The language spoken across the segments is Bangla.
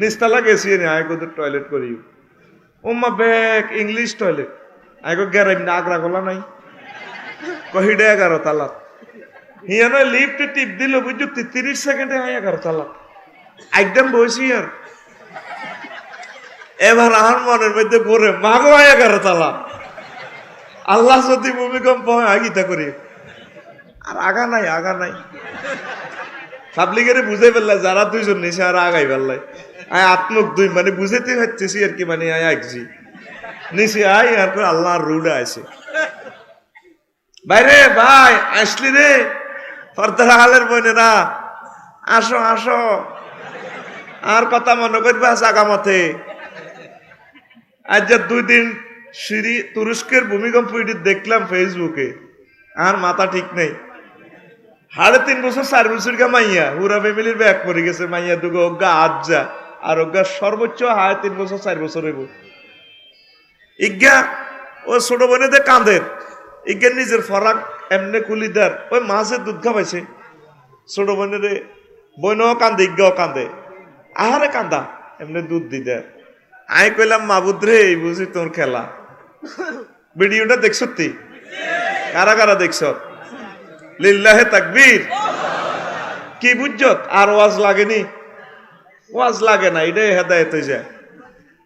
নিস্তালা গেছি নি আয় কোদের টয়লেট করি ওম্মা ব্যাগ ইংলিশ টয়লেট আয় গো গেরাইম না আগ্রা গোলা নাই কহিডে 11 তালা হিয়া নয় লিফটে টিপ দিল বুঝছো 30 সেকেন্ডে আয় 11 তালা একদম বসি আর এবার আমার মনের মধ্যে পড়ে মাগো আয় 11 তালা আল্লাহ যদি ভূমিকম্প হয় আগিতা করি আর আগা নাই পাবলিকের বুঝে ফেললে যারা দুইজন নিছে আর আগাই ফেললাই আয় আত্মক দুই মানে বুঝেতে হচ্ছেছি আর কি মানে আয় একজি নিচে আয় আর করে আল্লাহর রুডে আছে বাইরে ভাই আসলি রে ফর্দার হালের বোনেরা আসো আর কথা মনে করবে আগামতে আজ যে 2 দিন তুরস্কের ভূমিকম্প দেখলাম ফেসবুকে আর মাথা ঠিক নেই 3.5 বছর 4 বছর গা মাইয়া হুরা ফ্যামিলির ব্যাগ পড়ে গেছে মাইয়া দুগো অজ্ঞা আজ্জা আর অজ্ঞা সর্বোচ্চ 3.5 বছর 4 বছর হইব ইজ্ঞা ও ছোট বোনেদের কাঁদের ইজ্ঞা নিজের ফরাক এমনি কুলিদার ওই মাছের দুধ খাওয়াইছে ছোট বোনের বোনও কান্দে ইজ্ঞাও কান্দে আহারে কান্দা এমনি দুধ দিতে আমি কইলাম মাবুদ রে এই বুঝি তোর খেলা ভিডিওটা দেখছ তুই কারা দেখছ লিল্লাহে তাকবীর কি বুঝছত আর ওয়াজ লাগেনি ওয়াজ লাগে না এটাই হেদায়েত হয়ে যায়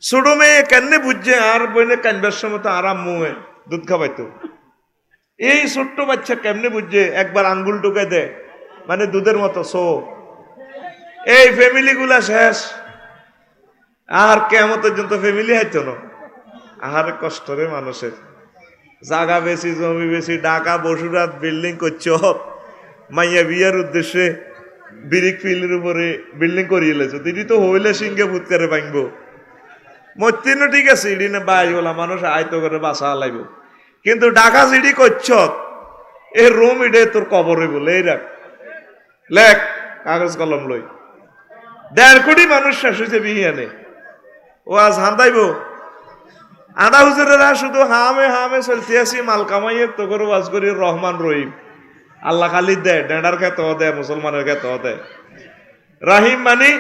ছোট মেয়ে কেন বুঝছে আর বইনে কানবার সময় তো আরাম মুয়ে দুধ খাওয়াইতো এই ছোট্ট বাচ্চা কেমনে বুঝছে একবার আঙ্গুল ঢুকে দেয় মানে দুধের মতো সো এই ফ্যামিলি গুলা শেষ আর কেমন পর্যন্ত ফ্যামিলি হাইতো না আর কষ্ট রে মানুষের জায়গা বেশি জমি বেশি ঢাকা বসুরাত বিল্ডিং করছ মাইয়া বিয়ার উদ্দেশ্যে বিরিক ফিল্ডের উপরে বিল্ডিং করিয়ে লেছো দিদি তো হইলে সিংহে ফুৎকারে ভাঙবো মতিনও ঠিক আছে ইডি না বাই বলা মানুষ আয়তো করে বাসা লাইব কিন্তু ঢাকা সিডি করছ এ রুম ইডে তোর কবরে বলে এই রাখ লেখ কাগজ কলম লই 1.5 কোটি মানুষ শেষ হয়েছে বিহিয়ানে ও আজ হান্দাইব আদা হুজুরেরা শুধু হামে চলতে আসি মাল কামাইয়ে তো করে ওয়াজ করি রহমান রহিম আল্লাহ খালি দেয় ডেন্ডার খেত দেয় মুসলমানের খেত দেয় রাহিম মানি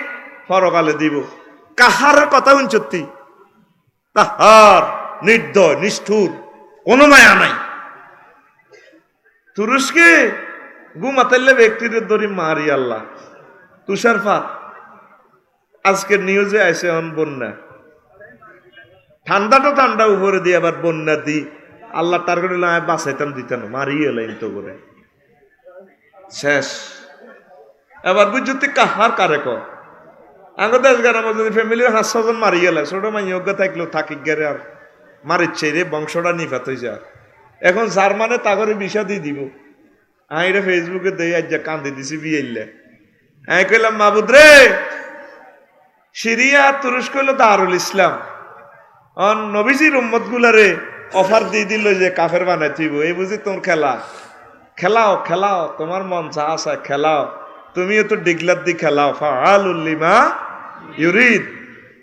ফরকালে দিব কাহার কথা শুনছতি তাহার নির্দয় নিষ্ঠুর কোনো মায়া নাই তুরস্কে গুমাতাইলে ব্যক্তিদের ধরি মারি আল্লাহ তুষারপাত আজকের নিউজে আইসে অন বন্যা ঠান্ডা উপরে দিয়ে আবার বন্যা দি আল্লাহ তার করে বাঁচাইতাম দিতাম মারিয়ে এলাইন তো করে শেষ এবার বুঝতে কাহার কারে আঙ্গ দেশ গ্রামের যদি ফ্যামিলির 5-6 জন মারিয়ে এলাই ছোট মাইয়োগ্য থাকলেও থাকি গেলে আর মারিচ্ছে রে বংশটা নিফাত হয়ে যায় এখন জার্মানে তাগরে বিষা দিয়ে দিব এটা ফেসবুকে দেই আজ কান্দি দিছি বিয়েলে আমি কইলাম মাবুদ রে সিরিয়া তুরস্ক হলো দারুল ইসলাম নবীজির উম্মত গুলারে অফার দিয়ে দিল যে কাফের বানাই থইব এই বুঝি তোর খেলাও তোমার মন যা আছে খেলাও তুমিও তো ডিগলার দি খেলাও ফাআলুল লিমা ইউরিদ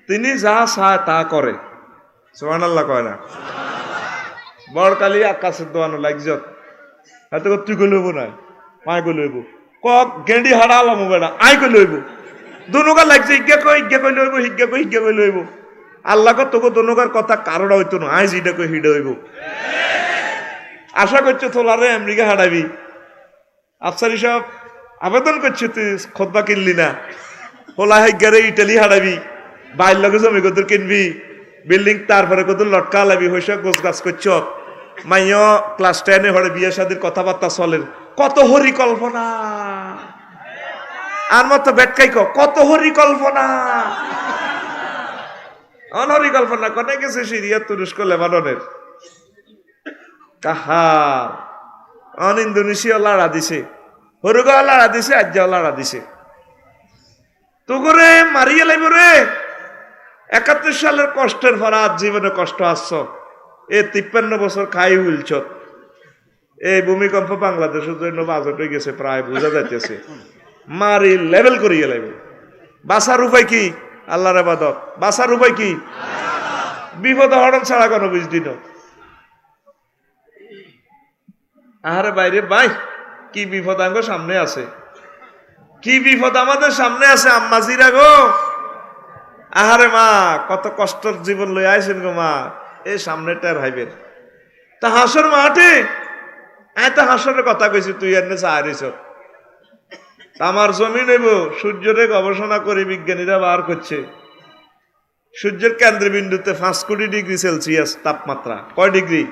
তিনি যা চায় তা করে সুবহানাল্লাহ কয় না বড়কালি আকাশের দোয়ানো লাগজত এত তুই গো লইব না মাই গো লইব কক গেন্ডি হারালাম বেড়া আই গো লইব দুনুকা লাগছে ইজ্ঞা কই লইব হিজ্ঞা কই লইব আল্লাহ তোকে দনুকার কথা কারোটা হইতো না আইজ ইটা কই হিডে হইব আশা করছো তোলারে আমেরিকা হারাবি আফসারি সাহেব আবেদন করছে তুই খোদবা কিনলি না হোলা হিজ্ঞারে ইটালি হারাবি বাইর লগে জমি কত কিনবি বিল্ডিং তারপরে কত লটকা লাবি হইসা গোছ গাছ করছ মাইয় ক্লাস 10 হরে বিয়ে শাদির কথাবার্তা চলেন কত হরি কল্পনা আর মতো বেটকাই কত হরি কল্পনা অনহরি কল্পনা কোনে গেছে সিরিয়া তুরস্ক লেবাননের কাহার ইন্দোনেশিয়া লড়া দিছে হরুগাও লড়া দিছে আজ্জাও লড়া দিছে তো করে মারিয়ে লাইব রে 71 সালের কষ্টের ভরা জীবনে কষ্ট আসছ 53 বছর খাই উলছ এই ভূমিকম্প বাংলাদেশের জন্য বাজেট হয়ে গেছে প্রায় বোঝা যাইতেছে মারি লেভেল করিয়ে লাইব বাসার উপায় কি আল্লাহর ইবাদত বাসার উপায় কি বিপদ হরণ ছাড়া কোনো বুঝদি না আরে বাইরে ভাই কি বিপদ আঙ্গ সামনে আছে কি বিপদ আমাদের সামনে আছে আম্মাজিরা গো আহারে মা কত কষ্টর জীবন লই আইছেন গো মা, এই সামনে টের হাইবেন। তা হাসর মাঠে আয় তা হাসরের কথা কইছি, তুই এনে চাহারিস আমার জমি নেব। সূর্যরে গবেষণা করে বিজ্ঞানীরা বার করছে সূর্যের কেন্দ্রবিন্দুতে 5 কোটি ডিগ্রি সেলসিয়াস তাপমাত্রা। কয় ডিগ্রি?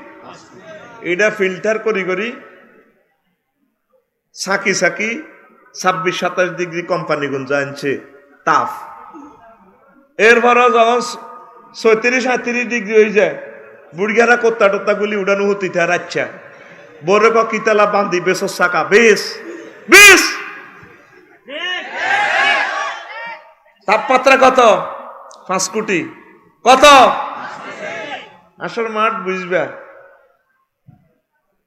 এটা ফিল্টার করি করি সাকি 26-27 ডিগ্রি কোম্পানিগঞ্জ আনছে তাপ। এরপরও যখন 36-38 ডিগ্রি হয়ে যায়, বুড়িয়ারা কোত্তা টোত্তা গুলি উড়ানো হতি থার। আচ্ছা বড় কিতালা বান্ধি বেসর শাখা বেশ বেশ। তাপমাত্রা কত? 5 কোটি। কত? আসল মাঠ বুঝবে।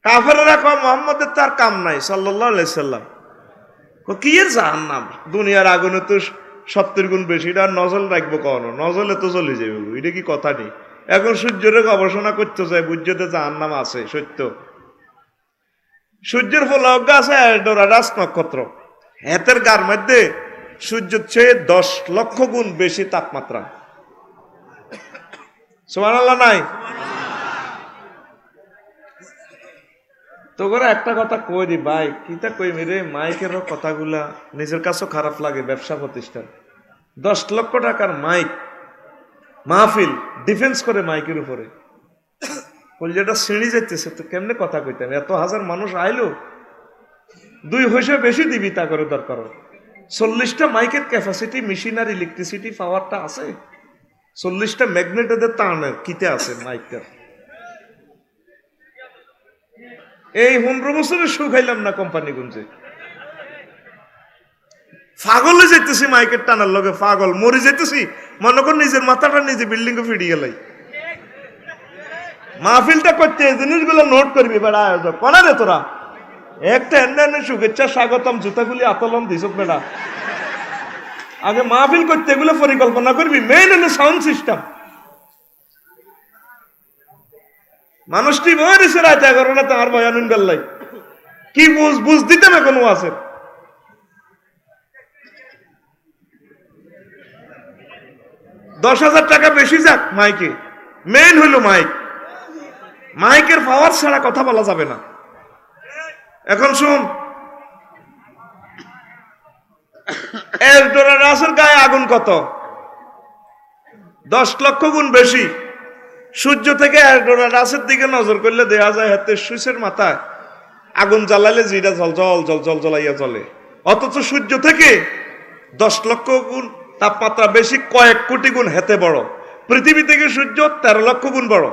কাফেররা কয় মুহাম্মদের তার কাম নাই সাল্লাল্লাহু আলাইহি সাল্লাম। কি এর জাহান্নাম, দুনিয়ার আগুনে তো 70 গুণ বেশি, এটা নজল রাখবো কখনো, নজলে তো চলে যাবে। এটা কি কথা নেই। এখন সূর্যের গবেষণা করতে চাই, বুঝতে জাহান্নাম আছে সত্য। সূর্যের ফলক আছে ডোরাডাস নক্ষত্র, হাতের গার মধ্যে সূর্যের চেয়ে 10 লক্ষ গুণ বেশি তাপমাত্রা। সুবহানাল্লাহ নাই? তো করে একটা কথা কই দি ভাই, কিতা কই মেরে মাইকেরও কথাগুলা নিজের কাছেও খারাপ লাগে। ব্যবসা প্রতিষ্ঠান 10 লক্ষ টাকার মাইক, মাহফিল ডিফেন্স করে মাইকের উপরে, যেটা শ্রেণী যাইতেছে তো কেমনে কথা কইতাম। এত হাজার মানুষ আইলো, 2 পয়সা বেশি দিবি তা করে দরকার। 40টা মাইকের ক্যাপাসিটি, মেশিনারি, ইলেকট্রিসিটি পাওয়ারটা আছে। 40টা ম্যাগনেটের টানের কিতে আছে মাইকটা। এই 15 বছরের সুখ খাইলাম না কোম্পানি গুঞ্জে। পাগল হয়ে যেতেছি মাইকের টানার লগে, পাগল মরে যেতেছি। মনে কর নিজের মাথাটা নিজে বিল্ডিং এ ফিরে গেলাই। মাহফিলটা করতে এই জিনিসগুলো নোট করবি বেড়া। আয়োজক কনা রে তোরা একটা এনে শুভেচ্ছা স্বাগতম জুতাগুলি আতলম দিস বেড়া। আগে মাহফিল করতে এগুলো পরিকল্পনা করবি। মেইন হলো সাউন্ড সিস্টেম। মানুষটি বই দিছে রাত 11টা তার বয়ানুন বেল্লাই কি বুঝ দিতে না কোনো আছে। $10,000 বেশি যাক মাইকে, মেইন হইল মাইক। মাইকের পাওয়ার ছাড়া কথা বলা যাবে না। এখন শুন, এলডোরাডাসের গায়ে আগুন কত? 10 লক্ষ গুণ বেশি। সূর্য থেকে এলডোরাডাসের দিকে নজর করলে দেখা যায় হাতে সুইচের মাথায় আগুন জ্বালালে যেটা জল জল জল জল জ্বলাইয়া চলে। অথচ সূর্য থেকে 10 লক্ষ গুণ তাপমাত্রা বেশি, কয়েক কোটি গুণ হেতে বড়। পৃথিবী থেকে সূর্য 13 লক্ষ গুণ বড়,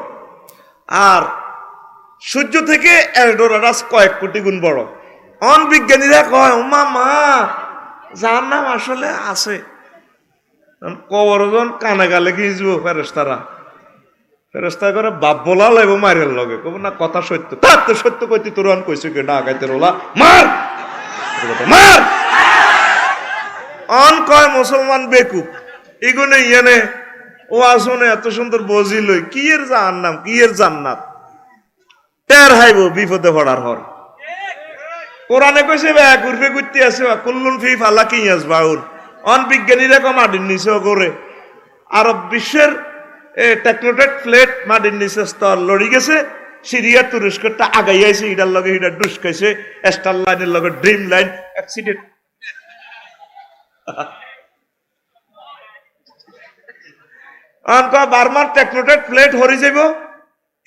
আর সূর্য থেকে এলডোরাডাস কয়েক কোটি গুণ বড়। বিজ্ঞানীরা কয় ওমা মা জাহান্নাম আসলে আছে। কবরজন কানে গালে গিয়েছিল ফেরেশতারা। ফেরেশতা করে বাপ বলা লাগবো মারের লগে, কব না কথা সত্য। তার তো সত্য কইতে তোর কইছে কে ডাকাইতে রোলা মার মার। কয় মুসলমান বেকুব এগুনে ইয়েনে ও আসনে এত সুন্দর বজি লই কি এর জাহান্নাম কি এর জান্নাত টের হাইব বিপদে পড়ার হর। কোরআনে কইছে ঘুরবে ঘুরতে আছে কুল্লুন ফি ফালাকি ইয়াসবাউন। বিজ্ঞানীরা কম মাটির নিচে করে আরব বিশ্বের টেকনোটেক প্লেট মাটির নিচে স্তর লড়ি গেছে। সিরিয়া তুরস্কটা আগাই আইছে, এটার লগে এটা ডুস খাইছে। স্টার লাইনের লগে ড্রিম লাইন অ্যাক্সিডেন্ট। বার্মার টেকনোটেক প্লেট হরি যাব,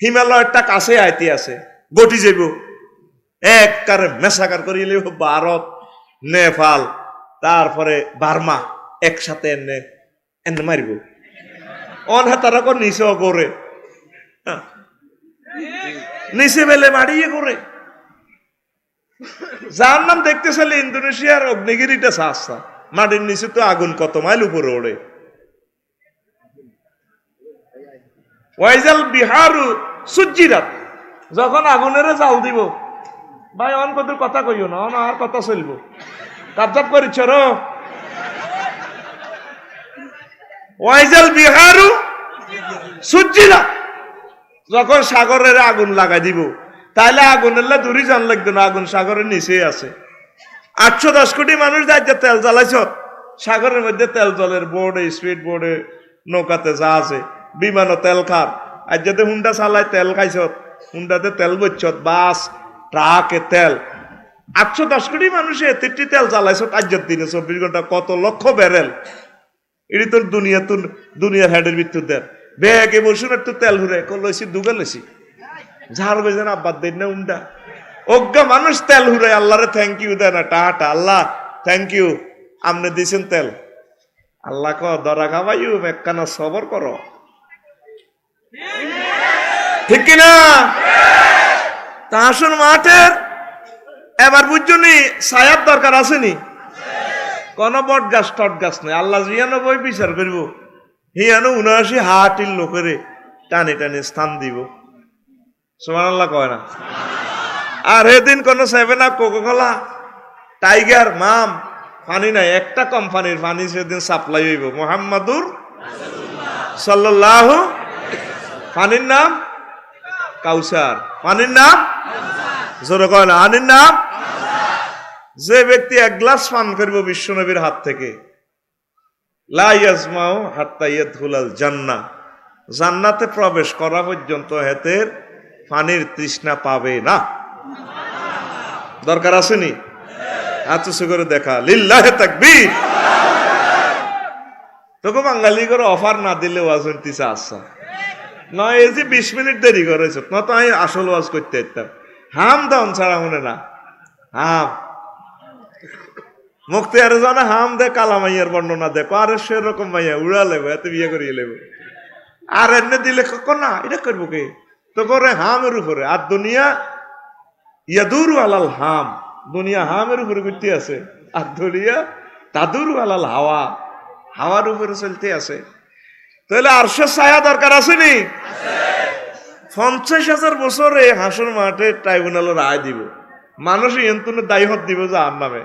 হিমালয়টা কাছে আইতে আছে গটি যাব। এক কারে মেসাকার করিলে ভারত, নেপাল, তারপরে বার্মা একসাথে এনে এনে মারিব। হাতারা নিচে করে নিচে বেলে মারিয়ে করে। যার নাম দেখতে চাইলে ইন্দোনেশিয়ার অগ্নিগিরিটা সাহসা, মাটির নিচে তো আগুন কত মাইল উপরে ওড়ে। ওয়াইজাল বিহারু সুজ্জিরাত, যখন আগুনের জাল দিব ভাই অন কত কথা কইও না, অন আর কথা চলবো। কাবজাব করিছ র ওয়াইজাল বিহারু সুজ্জিরাত, যখন সাগরের আগুন লাগাই দিব তাহলে আগুনের দূরে জান লাগবে না, আগুন সাগরের নিচে আছে। 810 কোটি মানুষ যাইতে তেল জ্বালাইছ, সাগরের মধ্যে তেল জলের বোর্ডে স্পিড বোর্ডে নৌকাতে যা আছে, বিমানও তেল খার। আর যাতে হুন্ডা চালায় তেল খাইছ, হুন্ডাতে তেল বইছত, বাস ট্রাকে তেল 810 কোটি মানুষে 33 তেল চালাইছ আজকের দিনে 24 ঘন্টা, কত লক্ষ ব্যারেল। এটি তোর দুনিয়ার হেডের ভিতর দেন ব্যাগে বসুন একটু তেল হুরে লইছি দুগে লইছি ঝাড় বেজেন আব্বার দেন না উন্ডা অজ্ঞা মানুষ তেল হুরে আল্লাহরে থ্যাংক ইউ দেয় না, টাটা আল্লাহ থ্যাংক ইউ আপনি দিয়েছেন তেল। আল্লাহ ক দরা খাবাইও একখানা সবর করো, ঠিক কিনা? তা আসুন মাঠের এবার বুঝছনি ছায়ার দরকার আসেনি, কোন বট গাছ টট গাছ নেই। আল্লাহ জিয়ানো বই বিচার করব, হিয়ানো 79 হাটির লোকেরে টানে টানে স্থান দিব। সুবহানাল্লাহ কয় না? আর এদিন কোন 7 আপ, কোকাকোলা, টাইগার, মাম পানি নাই, একটা কোম্পানির পানি সেদিন সাপ্লাই হইব মুহাম্মাদুর সাল্লাল্লাহু। পানির নাম কাউসার, পানির নাম জোরে কয় না, পানির নাম। যে ব্যক্তি 1 গ্লাস পান করব বিশ্ব নবীর হাত থেকে, লা ইয়াজমাউ হাত্তা ইয়াদখুলাল জান্নাহ, জান্নাতে প্রবেশ করা পর্যন্ত হেতের পানির তৃষ্ণা পাবে না। দরকার আসেনি? আচ্ছা করে দেখা, লিল্লাহে তাকবীর। তোকে বাঙালি করে অফার না দিলে ওয়াজ হইতেছে আচ্ছা নয়, এই যে 20 মিনিট দেরি করেছ, না তো আমি আসল ওয়াজ করতে যেতাম। হাম দাউন ছাড়া মনে না, হাম মুক্তিয়ার জানা হাম দে কালা মাইয়ার বর্ণনা দেখো, আরে সেরকম মাইয়া উড়া লেবো, এত বিয়ে করিয়ে লেবো। আর এনে দিলে না এটা করবো কে, তো করে হামের উপরে। আর দুনিয়া ইয়াদুরু আলাল হাম, দুনিয়া হামের উপরে ঘুরতে আছে, আর দুনিয়া তাদুরু আলাল হাওয়া, হাওয়ার উপরে চলতে আছে। তাহলে আরশের ছায়া দরকার আসেনি? 50,000 বছরে হাসর মাঠে ট্রাইব্যুনাল রায় দিব, মানুষ এন্তনে দায়ী দিব যে আর নামে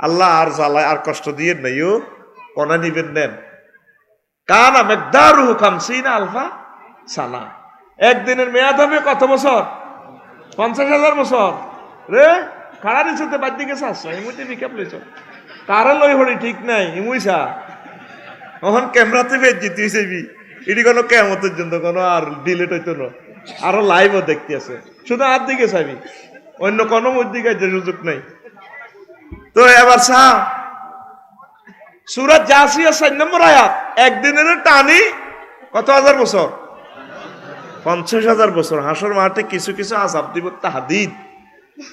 আল্লাহ আর জ্বালায় আর কষ্ট দিয়ে নাই, ও কনা নিবেন নেন। কানা মেকদারু 50 আলফা সানা, একদিনের মেয়াদ হবে কত বছর? 50,000 বছর রে। খাড়া নিচতে বাদ দিকে আসছো ইমুতে পিকআপ লইছ, কারা লই হরি ঠিক নাই ইমুইছা। এখন ক্যামেরাতে বেজ জিতিস এটি কোনো কেমতের জন্য কোনো আর ডিলেট হইতো না, আরো লাইভও দেখতে আছে, শুধু আর দিকে চাবি, অন্য কোনো দিকে সুযোগ নাই। তো এবার সূরা জাসিয়া 4 নম্বর আয়াত, একদিনের টানি কত হাজার বছর? 50,000 বছর। হাসর মাঠে কিছু কিছু আযাব দিব তাহদিদ।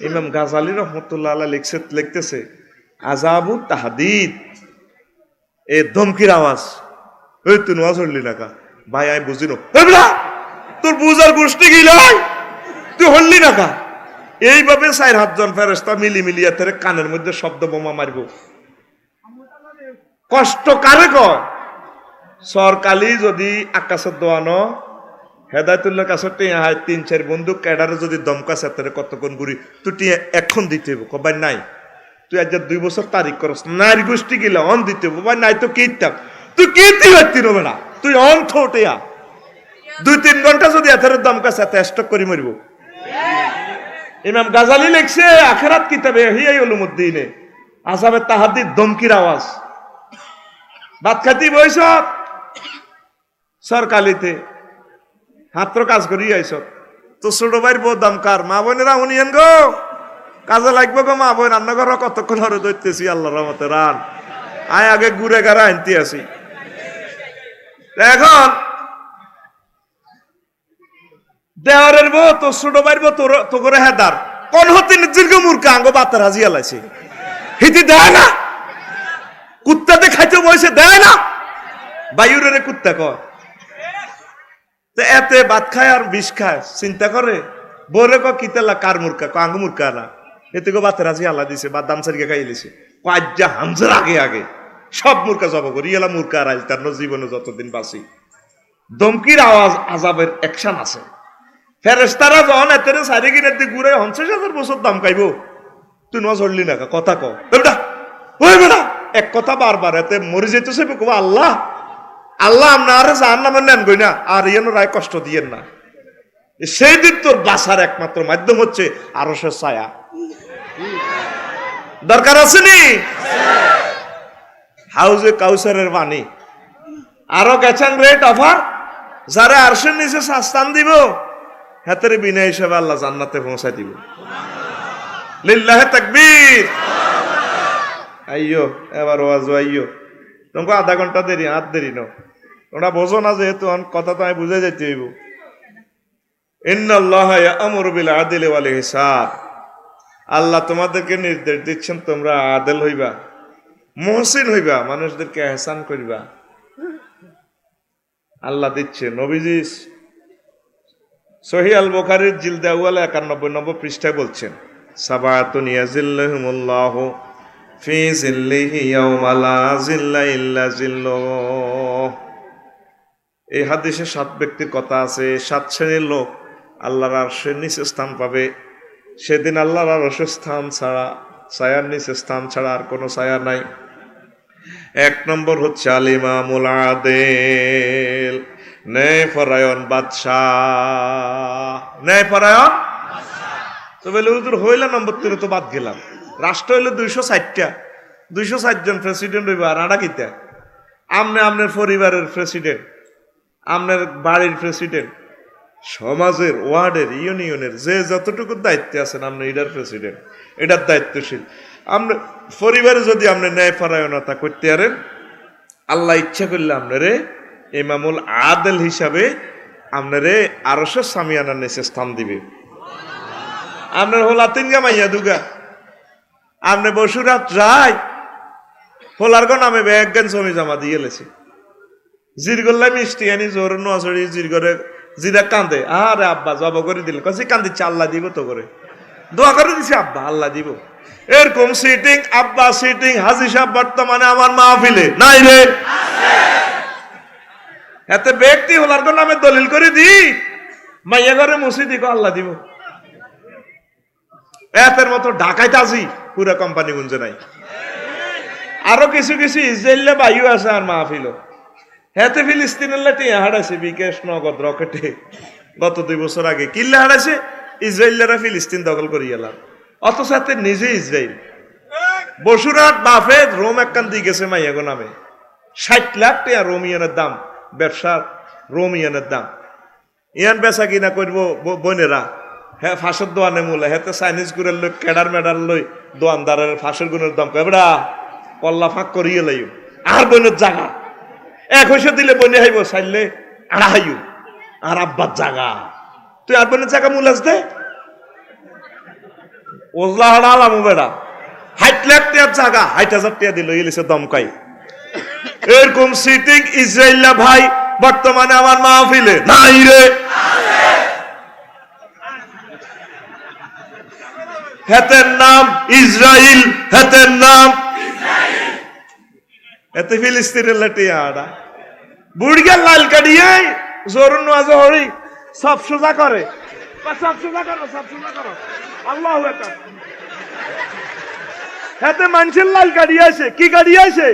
ইমাম গাজালি রহমতুল্লাহ আলাইহি লিখতেছে আযাবু তাহদিদ, এ ধমকির আওয়াজ। এই তুই ওয়াজ হলি না কা ভাই, আমি বুঝি না, তোর বুঝার গোষ্ঠী গিলাই তুই হলি না কা। এইভাবে 4-7 জন ফেরেশতা মিলিয়ে তার কানের মধ্যে শব্দ বোমা মারব। কষ্ট কারে কয়? সরকালি যদি আকাশের দোয়ানো হেদায়তুল্লাহ কাছে 3-4 বন্দুক ক্যাডারে যদি দমকা সাথে কতক্ষণ ঘুরি তুই এখন দিতে হইব। কবাই নাই তুই আজ 2 বছর তারিখ করস, নারী গোষ্ঠী গিলা অন দিতে হইব। ভাই নাই তো কিতাম তুই কি দিবে না, তুই অন থোটিয়া 2-3 ঘন্টা যদি এথের দমকা সাথে স্টক করি মরিব। ইমাম গাজালি লিখছে আখিরাত কিতাবে হিয়াই উলুমুদ্দিনে আযাবে তাহদিদ, ধমকির আওয়াজ। ভাত খাতি বইছ সরকালিতে হাত্র কাজ করি আইস, তো ছোট ভাইয়ের বউ দমকার, মা বোনেরা উনিয়েন গো কাজে লাগবে গো, মা বোন রান্নাঘর কতক্ষণ ধরে ধরতেছি আল্লাহর রহমতে রান আয় আগে ঘুরে গাড়া আনতে আসি। এখন দেওয়ারের বউ তো ছোট ভাইয়ের বউ তো করে হেদার কোন হতে দীর্ঘ মূর্খ আঙ্গ বাতার হাজিয়া লাইছে, হিতি দেয় না, কুত্তাতে খাইতে বসে দেয় না, বায়ুরে কুত্তা কয় এতে ভাত খায় আর বিষ খায়, চিন্তা করে বরে কিতালা কার মূর্খা আঙ্গ মূর্খা না, এতে গো বাতের হাজি আল্লাহ দিছে বা দাম সারিকে খাই লিছে কাজ্জা হামজার আগে আগে সব মূর্খা জব করি এলা মূর্খা আর আজ তার জীবনে যতদিন বাঁচি। ধমকির আওয়াজ আযাবের অ্যাকশন আছে। ফেরেশতারা যখন এতে সারি কিনে দিয়ে ঘুরে 50,000 বছর দাম খাইব, তুই নজ হরলি না কথা কও বেটা, ওই বেটা এক কথা বারবার এতে মরে যেতেছে কবা আল্লাহ আল্লাহ আপনার জাহান্নামে নেন গই না, আর ইয়েন রায় কষ্ট দিয়েন না। সেই দিন তোর বাঁচার একমাত্র মাধ্যম হচ্ছে আরশের ছায়া। দরকার আছে নি? হাউজে কাউসারের পানি আরো গেছেন রেট অফার, যারা আরশের নিচে স্থান দিব হাতের বিনা হিসাবে আল্লাহ জান্নাতে পৌঁছায় দিব। লিল্লাহে তাকবীর। আইয়ো এবার ওয়াজ আইয়ো, তোমাকে আধা ঘন্টা দেরি, হাত দেরি নো, তোমরা বোঝো না যেহেতু কথা তো আমি বুঝে যেতে হইব। ইন্নাল্লাহা ইয়া'মুরু বিল আদলি ওয়াল ইহসান, আল্লাহ তোমাদেরকে নির্দেশ দিচ্ছেন তোমরা আদেল হইবা, মুহসিন হইবা, মানুষদেরকে ইহসান করিবা। আল্লাহ দিচ্ছে। নবীজি সহিহ আল বুখারীর জিলদে আউয়াল 91 নম্বর পৃষ্ঠায় বলছেন, সাবাতুন ইয়াজিল্লুহুমুল্লাহু ফি জিল্লিহি ইয়াওমা লা জিল্লা ইল্লা জিল্লুহ। এই হাদিসে 7 ব্যক্তির কথা আছে, 7 শ্রেণীর লোক আল্লাহর আরশের নিচে স্থান পাবে। সেদিন আল্লাহর আরশের স্থান ছাড়া, ছায়ার নিচে স্থান ছাড়া আর কোনো ছায়া নাই। 1 নম্বর হচ্ছে আল ইমামুল আদিল, ন্যায়পরায়ণ বাদশাহ, ন্যায়পরায়ণ। তো বলে হুজুর হইলা নম্বর 3 তো বাদ গেলাম, রাষ্ট্র হইলো 260টা, 260 জন প্রেসিডেন্ট হইবা, আর আড়া কিতা? আমনে আপনার পরিবারের প্রেসিডেন্ট, আপনার বাড়ির প্রেসিডেন্ট, সমাজের, ওয়ার্ডের, ইউনিয়নের যে যতটুকু দায়িত্বে আছেন আপনি এটার প্রেসিডেন্ট, এটার দায়িত্বশীল। আমরা পরিবারে যদি আপনি ন্যায়পরায়ণতা করতে পারেন, আল্লাহ ইচ্ছা করলে আপনারে ইমামুল আদেল হিসাবে আপনারে আরশের সামিয়ানার নিচে স্থান দিবে। আপনার হোলা 3 গামাইয়া দুগা, আপনি বসুরাত রায় হোলারগো নামে ব্যাগান জমি জমা দিয়ে লেছে, জিরগোল্লাই মিষ্টি আনি জোর নজরি জিরগরে জিরা কান্দে, আরে আব্বা জব করে দিল, কাছে কান্দিচ্ছে, আল্লাহ দিব তো করে দোয়া করে দিছে, আব্বা আল্লাহ দিব। এরকম সিটিং আব্বা সিটিং হাজী সাহেব বর্তমানে আমার মাহফিলে নাই রে, এতে ব্যক্তি হলার নামে দলিল করে দি মাইয়া ঘরে মসজিদ আল্লাহ দিব। এতের মতো ঢাকায় তাজি পুরা কোম্পানি গুঞ্জে নাই। আরো কিছু কিছু ইসরায়েলে বায়ু আছে আর মাহফিল, হেতে ফিলিস্তিনের লাঠি হারাইছে বিকেশ নগদ রকেটে গত 2 বছর আগে। কিল্লা হারাইছে ইসরায়েলরা ফিলিস্তিন দখল করি গেলাম, অথচ হাতে নিজে ইসরায়েল। বসুরাট বাফে রোম একখান দিয়ে গেছে মাইয়াগো নামে, 60 লাখ টাকা রোমিয়ানের দাম, ব্যবসার রোমিয়ানের দাম। ইয়ান বেচা কিনা করব বোনেরা, হ্যাঁ ফাঁসের দোয়ানে মূলে হেতে চাইনিজ গুড়ের লই কেডার মেডার লই দোয়ানদারের ফাঁসের গুণের দাম কয়বরা কল্লা ফাঁক করিয়ে লাইও। আর বোনের জাগা 100 দিলে বনে হাইব, চাইলে আড়া হাইও। আর আব্বার জাগা তুই আর বোনের জাগা মূল আসতে ওজলা হাড়া আলামু বেড়া 60 লাখ টাকার জাগা 60,000 টাকা দিল ইলিশে দমকাই। এরকম সিটিং ইসরায়েল্লা ভাই বর্তমানে আমার মাহফিলে নাই রে। হেতের নাম ইসরায়েল, হেতের নাম এতে ফিলিস্তিনের লাঠিয়া আড়া বুড়িয়া লাল কাটিয়ে জোরুন নওয়াজ হরি সব সোজা করে, সব সোজা করো, সব সোজা করো, আল্লাহু আকবার। হেতে মানুষের লাল কাটিয়ে আছে, কি কাটিয়ে আছে?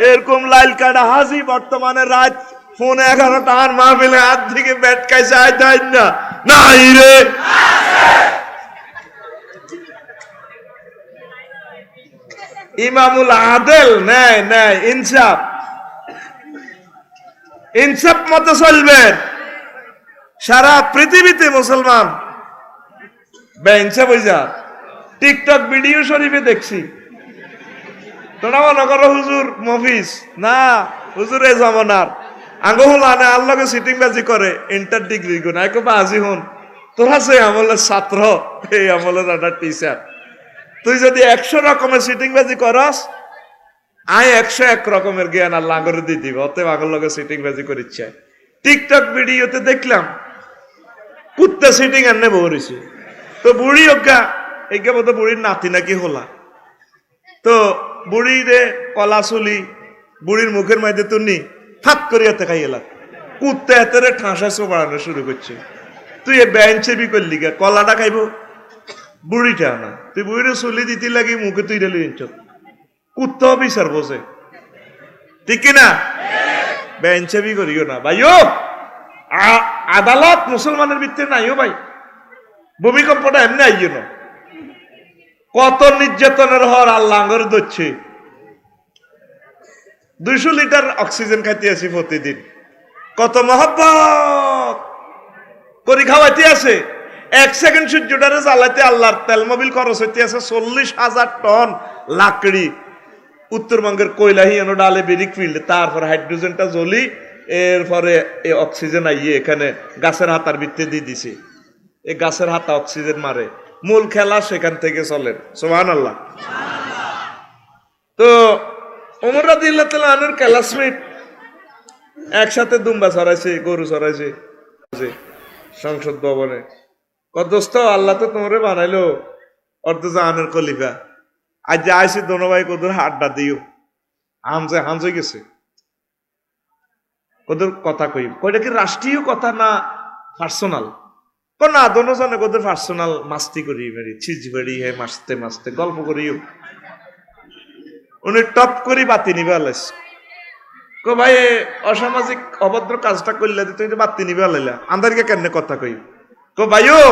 এরকম লাল কাটা হাজি বর্তমানে রাত 11:30 আর মাহফিলে হাত থেকে ব্যাট খাইছে আয় না নাই রে। ইমামুল আদেল নেয় নেয় ইনসাফ, ইনসাফ মতো চলবেন। সারা পৃথিবীতে মুসলমান বেইনসাফ হয়ে যা। টিকটক ভিডিও শরীফে দেখছি, তোরা মনে করো হুজুর মফিস না, হুজুর এ জমানার আঙ্গ হুলানে আল্লাহকে সিটিং বাজি করে ইন্টার ডিগ্রি গুণ একো বাজি হন, তোরা সে আমলের ছাত্র, এই আমলের একটা টিচার। তুই যদি 100 রকমের সিটিং বাজি করস, আয় 101 রকমের জ্ঞান আল্লাহ করে দিয়ে দিব। অতএব আগের লগে সিটিং বাজি করিচ্ছে। টিকটক ভিডিওতে দেখলাম কুত্তা সিটিং আর নেবো করেছে, তো বুড়ি অজ্ঞা একে বোধ বুড়ির নাতি নাকি হলা, তো বুড়ি রে কলা চুলি বুড়ির মুখের মধ্যে তুনি ফাঁক করিয়াতে খাই এলাম, কুত্তা হাতে ঠাঁসা বাড়ানো শুরু করছে। তুই এ বেঞ্চেবি করলি গা, কলাটা খাইব বুড়িটা না, তুই বুড়ির চুলি দিতে লাগি মুখে তুই রেলি কুত্তাও বিচার বসে, ঠিক কিনা? বেঞ্চেবি করিও না ভাইও। আদালত মুসলমানের ভিতরে নাইও ভাই, ভূমিকম্পটা এমনি আইও না। কত নির্যাতনের হর আল্লাহ আঙ্গর ধরছে। 200 লিটার অক্সিজেন খাইতে আছি প্রতিদিন। কত মহব্বত করি খাওয়াইতে আছে। 1 সেকেন্ড সূর্যটারে জ্বালাইতে আল্লাহর তেল মোবিল খরচ হইতে আছে 40,000 টন লাকড়ি। উত্তরবঙ্গের কৈলাহিয়ানো ডালে বেরিক ফিল্ড, তারপর হাইড্রোজেনটা জ্বলি, এরপরে এই অক্সিজেন আইয়ে এখানে গাছের হাতার ভিত্তি দিয়ে দিছে। এই গাছের হাতা অক্সিজেন মারে, মূল খেলা সেখান থেকে চলেন। সুবহানাল্লাহ। তো ওমর রাদিয়াল্লাহু তাআলা আনহুর ক্লাসমেট একসাথে দুম্বা চড়াইছে, গরু চড়াইছে সংসদ ভবনে। দোস্ত, আল্লাহ তো তোমারে বানাইলো অর্ধ জাহানের খলিফা, আজ যে আইসি দোনো ভাই কদর আড্ডা দিও। হামজে গেছে, কদর কথা কই, কয়টা কি রাষ্ট্রীয় কথা না পার্সোনাল? না, দোনো জনে কদর পার্সোনাল মাস্তি করি, মেরি ছিজ বেড়ি হে মাসতে মাসতে গল্প করিও। উনি টপ করি বাতি নিবে আলাইস। কো ভাই, অসামাজিক অভদ্র কাজটা করলে তুমি বাতি নিবে আলাইলা, আন্দারকে কেমনে কথা কই? কো ভাইও,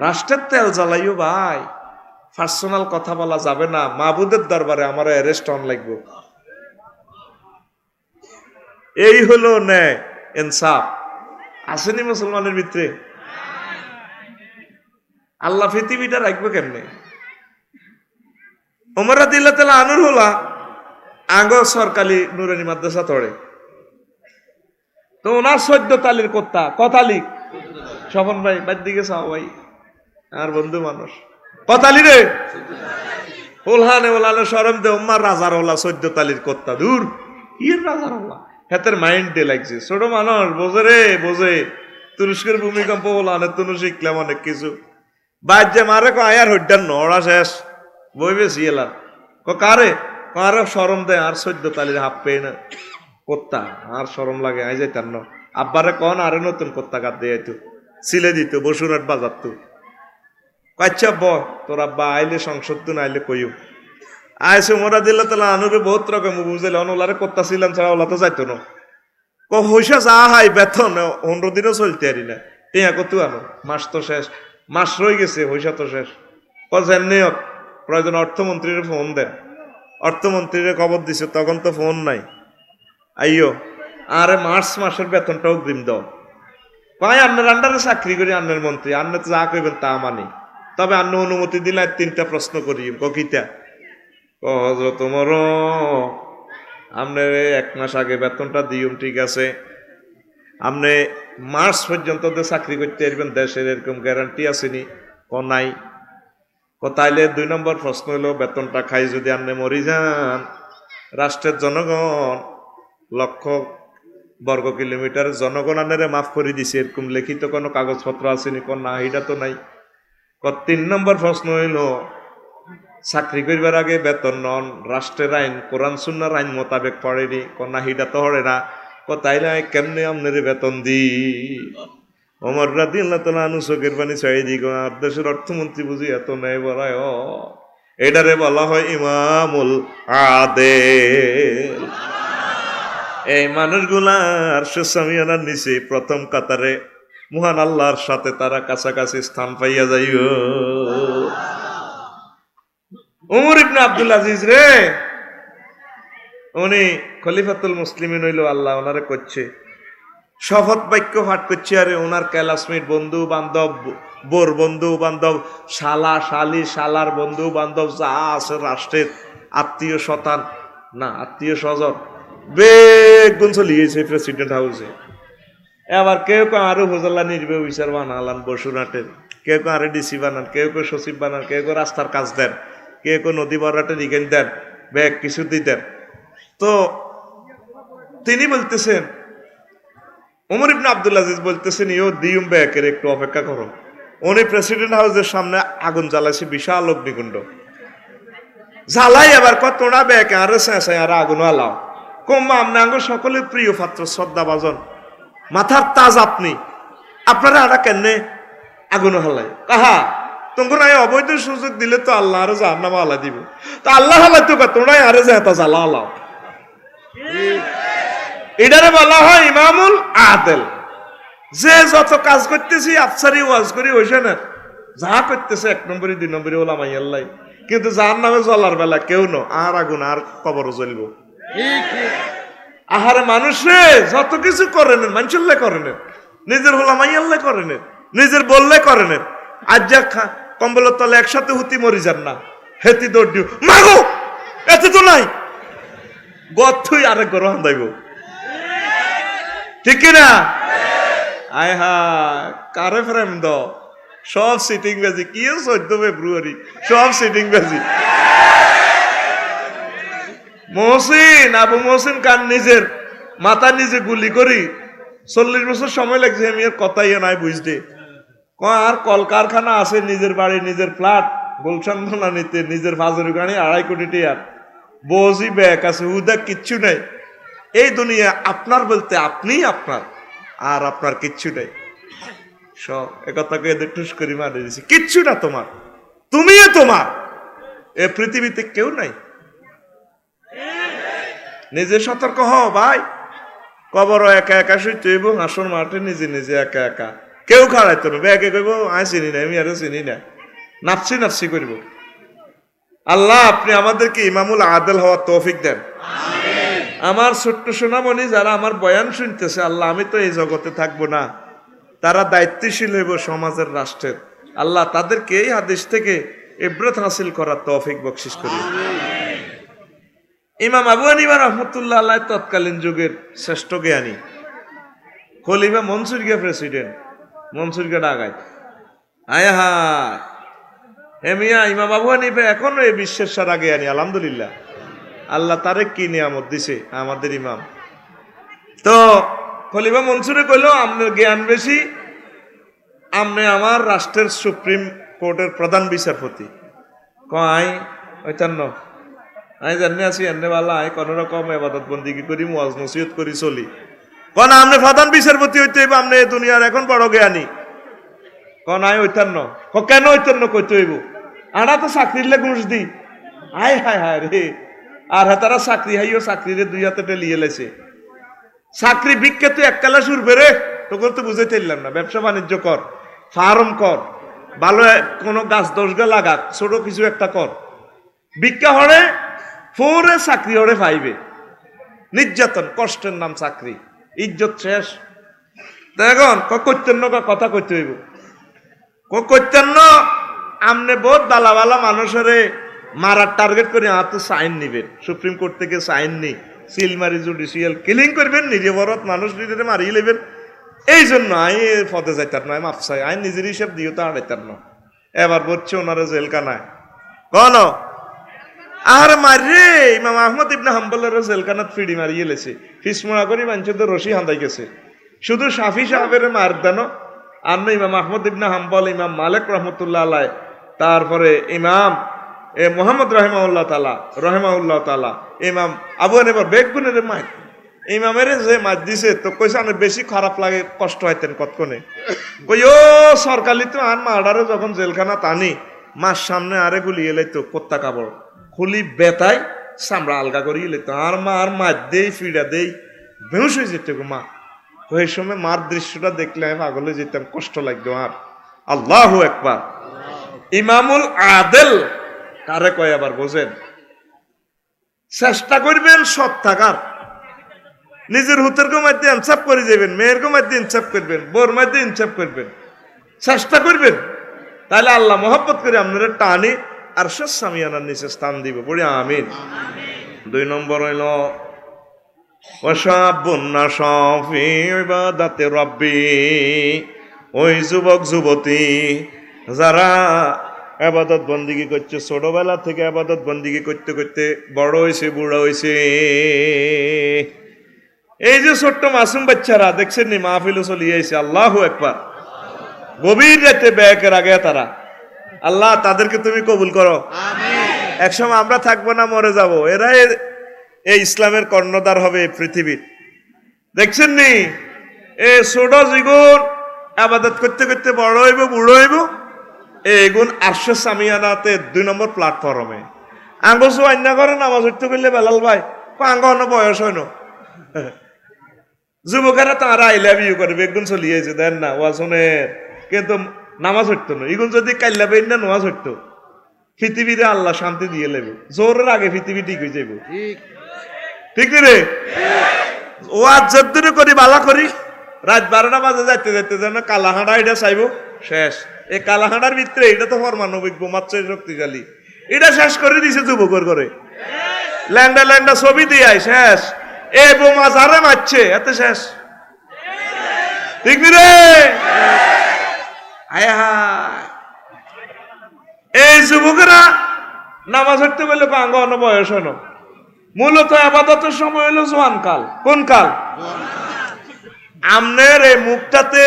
রাষ্ট্রের তেল জ্বালাইও ভাই, পার্সোনাল কথা বলা যাবে না, মাহবুদের দরবারে আমার অ্যারেস্ট অন লাগবে। এই হলো ন্যায় ইনসাফ। আসেনি মুসলমানের ভিতরে? আল্লাহ পৃথিবীটা রাখবে কেমনে? ওমর রাদিয়াল্লাহু তাআলা আনহুর হলা আগ সরকারি নুরানি মাদ্রাসা তড়ে। তো ওনার 14 তালির কথালি স্বপন ভাই বাদ দিকে চাও ভাই, আর বন্ধু মানুষ কথালি রে ওলহানে ওলানে শরম দে, উম্মার রাজার হলা 14 তালির কত্তা, দূর ইয়ের রাজার হলা হেতের মাইন্ড ডে লাগছে। ছোট মানুষ বোঝে রে, বোঝে। তুরস্কের ভূমিকম্প ওলানে তুনু শিখলাম অনেক কিছু। বাজ্যে মারে কো আয়ার হইডার নড়া শেষ বইবে সিয়েলার কারে কারে শরম দেয়, আর 14 তালির হাফ পেয়ে না কত্তা, আর শরম লাগে। আই যাইতার ন আব্বারে কন আরে নতুন কত্তা কাট দিয়ে সিলে দিত বসুরহাট বাজার তো। আচ্ছা ব তোর আব্বা আইলে সংসদ তো নাইলে কইও আইসে। ওমর রাদিয়াল্লাহু তাআলা আনহুরে বহুত রকম বুঝাইলে, ওলারে কত্তা ছিলাম ছাড়া ওলা তো যাইতো না। হইসা যা হাই বেতন 15 দিনও চলতে পারি না, টিয়া কত আনো, মাস তো শেষ, মাস রয়ে গেছে, হইসা তো শেষ। যেমনি হোক প্রয়োজন অর্থমন্ত্রীর ফোন দেন। অর্থমন্ত্রীর খবর দিছে, তখন তো ফোন নাই। আইয়ো আরে মার্চ মাসের বেতনটা অগ্রিম দাও। কয় আন্নের আন্ডারে চাকরি করি, আন্নের মন্ত্রী, আন্নে তো যা কইবেন তা মানি, তবে আন্ন অনুমতি দিলে 3টা প্রশ্ন করি। কিতা? হযরত ওমর, আপনি 1 মাস আগে বেতনটা দিউম, ঠিক আছে। আপনি মার্চ পর্যন্ত চাকরি করতে পারবেন, দেশের এরকম গ্যারান্টি আসেনি? নাই। তাইলে 2 নম্বর প্রশ্ন হলো, বেতনটা খাই যদি আপনি মরি যান, রাষ্ট্রের জনগণ লক্ষ বর্গ কিলোমিটার জনগণ আনেরে মাফ করে দিছে, এরকম লিখিত কোনো কাগজপত্র আসেনি? না, এটা তো নাই। 3 নম্বর প্রশ্ন হইল, চাকরি করবার আগে বেতন নন রাষ্ট্রের আইন কোরআন সুন্নাহর আইন মোতাবেক পড়েনি? না, হিটা তো হরে না। তাইলে কেমনে আপনারে বেতন দি? ওমর রাদিয়াল্লাহু তাআলা আনহু চোখের পানি ছাড়িয়ে দিই, আর দেশের অর্থমন্ত্রী বুঝি এত ন্যায় বলায়, এটারে বলা হয় ইমামুল আদেল। এই মানুষগুলার সুসামিয়ানার নিচে প্রথম কাতারে মহান আল্লাহর সাথে তারা কাছাকাছি স্থান পাইয়া যাইও। উমর ইবনে আব্দুল আজিজ রে, উনি খলিফাতুল মুসলিমিন হইল, আল্লাহ ওনারে করছে শপথ বাক্য পাঠ করছে। আরে ওনার ক্লাসমেট, বন্ধু বান্ধব, বোর বন্ধু বান্ধব, শালা শালি, শালার বন্ধু বান্ধব যা আছে রাষ্ট্রের আত্মীয় স্বতান না আত্মীয় স্বজন বেগুন চলিয়েছে প্রেসিডেন্ট হাউসে। এবার কেউ কেউ আরো হোজাল্লা নির্বাহী বিচার বানালান বসুরহাটের, কেউ কেউ আরে ডিসি বানান, কেউ কেউ সচিব বানান, কেউ কেউ রাস্তার কাজ দেন, কেউ কেউ নদী বরাটের ইগেন দেন, ব্যাগ কিছু দিতেন। তো তিনি বলতেছেন, ওমর ইবনে আব্দুল আজিজ বলতেছেন, ইও দিউম ব্যাকের একটু অপেক্ষা করো। উনি প্রেসিডেন্ট হাউসের সামনে আগুন জ্বালাইছে, বিশাল অগ্নিকুণ্ড জ্বালাই। এবার কতটা ব্যাগ আরে চেঁচাই আর আগুন আলাও কম্বা, আপনি আঙ্গ সকলের প্রিয় পাত্র, শ্রদ্ধা ভাজন, মাথার তাজ আপনি, আপনারা আরা কেন আগুন হালাই? কাহা তোমার অবৈধ সুযোগ দিলে তো আল্লাহ আরো জাহান্নাম আলা দিব, তো আল্লাহ হালাই তো তোমরাই আরে যেটা জ্বালা আলাও। এটারে বলা হয় ইমামুল আদেল। যে যত কাজ করতেছি আফসারি ওয়াজ করি হইছে না, যা করতেছে 1 নম্বরই 2 নম্বরই ওলামাই আল্লাহ, কিন্তু জাহান্নামে জ্বলার বেলা কেউ ন, আর আগুন আর কবর জ্বলবো। আহারে মানুষে যত কিছু করেন মানুষের করেন, নিজের হোলামাই আল্লাহ করেন, নিজের বললে করেন। আজ যা কম্বলের তলে একসাথে হুতি মরি যান না, হেতি দৌড় দিও মাগো এতে তো নাই গথুই আরেক গরম হান্দাইব, ঠিক কিনা? আয় হা কারে ফ্রেম দ সব সিটিং বাজি, কি 14 ফেব্রুয়ারি সব সিটিং বাজি। মহসিন আবু মহসিন কান নিজের মাথা নিজে গুলি করি 40 বছর সময় লাগছে, আমি আর কথাই নাই বুঝতে। আর কলকারখানা আছে, নিজের বাড়ি নিজের ফ্ল্যাট গুলশান নিতে, নিজের ফাজুরি গাড়ি 2.5 কোটি টিয়ার বসি ব্যাগ আছে, হুদা কিচ্ছু নাই। এই দুনিয়া আপনার বলতে আপনিই আপনার, আর আপনার কিচ্ছু নেই। সব একথাকে এদের টুস করে মারে দিয়েছি, কিচ্ছু না তোমার, তুমিও তোমার, এ পৃথিবীতে কেউ নাই। নিজে সতর্ক হও ভাই, কবর একা একা শুইতে হইব, হাসর মাঠে নিজে নিজে একা একা, কেউ খাড়াইতো না, ব্যাগে কইব আয় চিনি না, আমি আরো চিনি না, নাফসি নাফসি করিব। আল্লাহ আপনি আমাদেরকে ইমামুল আদেল হওয়ার তৌফিক দেন। আমার ছোট্ট সোনামণি যারা আমার বয়ান শুনতেছে, আল্লাহ আমি তো এই জগতে থাকবো না, তারা দায়িত্বশীল হইব সমাজের, রাষ্ট্রের। আল্লাহ তাদেরকে এই হাদিস থেকে ইবরত হাসিল করার তৌফিক বকশিশ করি। ইমাম আবু হানিফা রাহমাতুল্লাহ আলাইহি তৎকালীন যুগের শ্রেষ্ঠ জ্ঞানী, খলিফা মনসুর গিয়া প্রেসিডেন্ট, মনসুর গিয়া ডাগায় আয় হা হেমিয়া। ইমাম আবু হানিফা এখনো এই বিশ্বের সারা জ্ঞানী, আলহামদুলিল্লাহ। আল্লাহ তারে কি নিয়ামত দিছে আমাদের ইমাম। তো খলিফা মনসুরে কইলো আপনার জ্ঞান বেশি, আপনি আমার রাষ্ট্রের সুপ্রিম কোর্টের প্রধান বিচারপতি। কয় ঐতান্ন আমি জানি আছি এনে বালা, আমি কোন রকম ইবাদত বন্দিগি করি, ওয়াজ নসিহত করি চলি। কোন আপনি প্রধান বিচারপতি হইতে হইব, আপনি দুনিয়ার এখন বড় জ্ঞানী। কোন আয় ঐতান্ন, কেন ঐতান্ন কইতে হইব, আনা তো চাকরিলে ঘুষ দি। হায় হায় হায় রে, আর তারা চাকরি হাইও চাকরিরে 2 হাতে টেলিয়ে লেছে। চাকরি বিখ্যাত এককালা সুর বেড়ে তখন তো বুঝে ফেললাম না। ব্যবসা বাণিজ্য কর, ফার্ম কর, ভালো কোনো গাছ 10 গা লাগা, ছোট কিছু একটা কর, ভিক্ষা হরে ফোরে চাকরি হরে পাইবে। নির্যাতন কষ্টের নাম চাকরি, ইজ্জত শেষ। দেখুন কৈতন্য কথা কইতে হইব, কৈতন্য আমনে বহুত বালা বালা মানুষের মারার টার্গেট করে তো সাইন নিবেন, সুপ্রিম কোর্ট থেকে সাইন নি, সিল মারি জুডিশিয়াল কিলিং করবেন, নিজে বরত মানুষ নিজের মারিয়ে নেবেন। এই জন্য আই পদে যাইতার নয়, মাপসাই আই নিজের হিসাব দিও তো হারাইতার না। এবার বলছে ওনারা জেলখানায় কন আর মারে ইমাম আহমদ ইবনে হাম্বলের জেলখানাত ফিডি মারিয়ে লেছে, ফিসমোড়া করি মানুষদের রশি হান্দাই গেছে। শুধু শাফি সাহেবের মার দেন আর না, ইমাম আহমদ ইবনে হাম্বল, ইমাম মালিক রহমতুল্লাহ আলাই, তারপরে ইমাম মোহাম্মদ রহমাউল্লাহ তালা, ইমাম আবু হানিফার বেগুনের মাই, ইমামের যে মাছ দিছে তো কইছে আমার বেশি খারাপ লাগে, কষ্ট হইতেন কতক্ষণে। কই ও সরকারি তো আর মার্ডারে যখন জেলখানা টানি, মার সামনে আরে গুলি এলে তো কোত্তা কাপড় খুলি বেতাই চামড়া আলগা করি এলে তো আর মা আর মাছ দেই ফিডা দেই বেহুশ হয়ে যেত গো মা। ওই সময় মার দৃশ্যটা দেখলে আমি পাগলে যেতাম, কষ্ট লাগতো আর। আল্লাহু আকবার। ইমামুল আদেল কারে কয় আবার বোঝেন? চেষ্টা করবেন সৎ থাকার, নিজের হুতের মধ্যে ইনসাফ করে যাবেন, মেয়ের মধ্যে ইনসাফ করবেন, বোর মধ্যে ইনসাফ করবেন, চেষ্টা করবেন, তাহলে আল্লাহ মহব্বত করে আপনারা টানি আর সামিয়ানার নিচে স্থান দিব। পড়ি আমিন। 2 নম্বর হইল ইবাদাতে রব্বি, ওই যুবক যুবতী যারা আবাদত বন্দিগি করছে, ছোটবেলা থেকে আবাদত বন্দিগি করতে করতে বড় হয়েছে, বুড়া হয়েছে। এই যে ছোট্ট মাসুম বাচ্চারা দেখছেন নি মাহফিল চলিয়ে আইছে, আল্লাহু আকবার, গভীর রাতে ব্যাকের আগে তারা, আল্লাহ তাদেরকে তুমি কবুল করো। একসময় আমরা থাকবো না, মরে যাব, এরা এই ইসলামের কর্ণধার হবে এই পৃথিবীর। দেখছেন নি এ ছোট জীবন আবাদত করতে করতে বড় হইব, বুড়ো হইব, এগুন আরশে সামিয়ানাতে 2 নম্বর প্ল্যাটফর্মে আঙ্গসু আন্না করে নামাজ উঠতে করলে বেলাল ভাই আঙ্গ বয়স হয় না, যুবকেরা তারা আই লাভ ইউ করে বেগুন চলিয়েছে দেন না ওয়াজনের, কিন্তু নামাজ হইতো না। এগুন যদি কাল্লা বেন না নামাজ হইতো, পৃথিবীরে আল্লাহ শান্তি দিয়ে লেবে, জোরের আগে পৃথিবী ঠিক হয়ে যাইব। ঠিক রে? ওয়াজ যদ্দুরে করি বালা করি, রাত 12টা বাজে যাইতে যাইতে যেন কালাহাঁড়া এটা চাইব শেষ। এই কালাহাঁড়ার ভিতরে এটা তো পারমাণবিক বোমার চেয়ে শক্তিশালী, এটা শেষ করে দিছে যুবকর করে। ল্যান্ডা ল্যান্ডা ছবি দিয়ে শেষ। এ বোমা যারে মারছে এতে শেষ। ঠিক রে? হায় হায়, এই যুবকেরা নামাজ পড়তে বললে আঙ্গ বয়স হলো, মূলত আবাদতের সময় হলো জোয়ান কাল। কোন কাল? আমনের এই মুখটাতে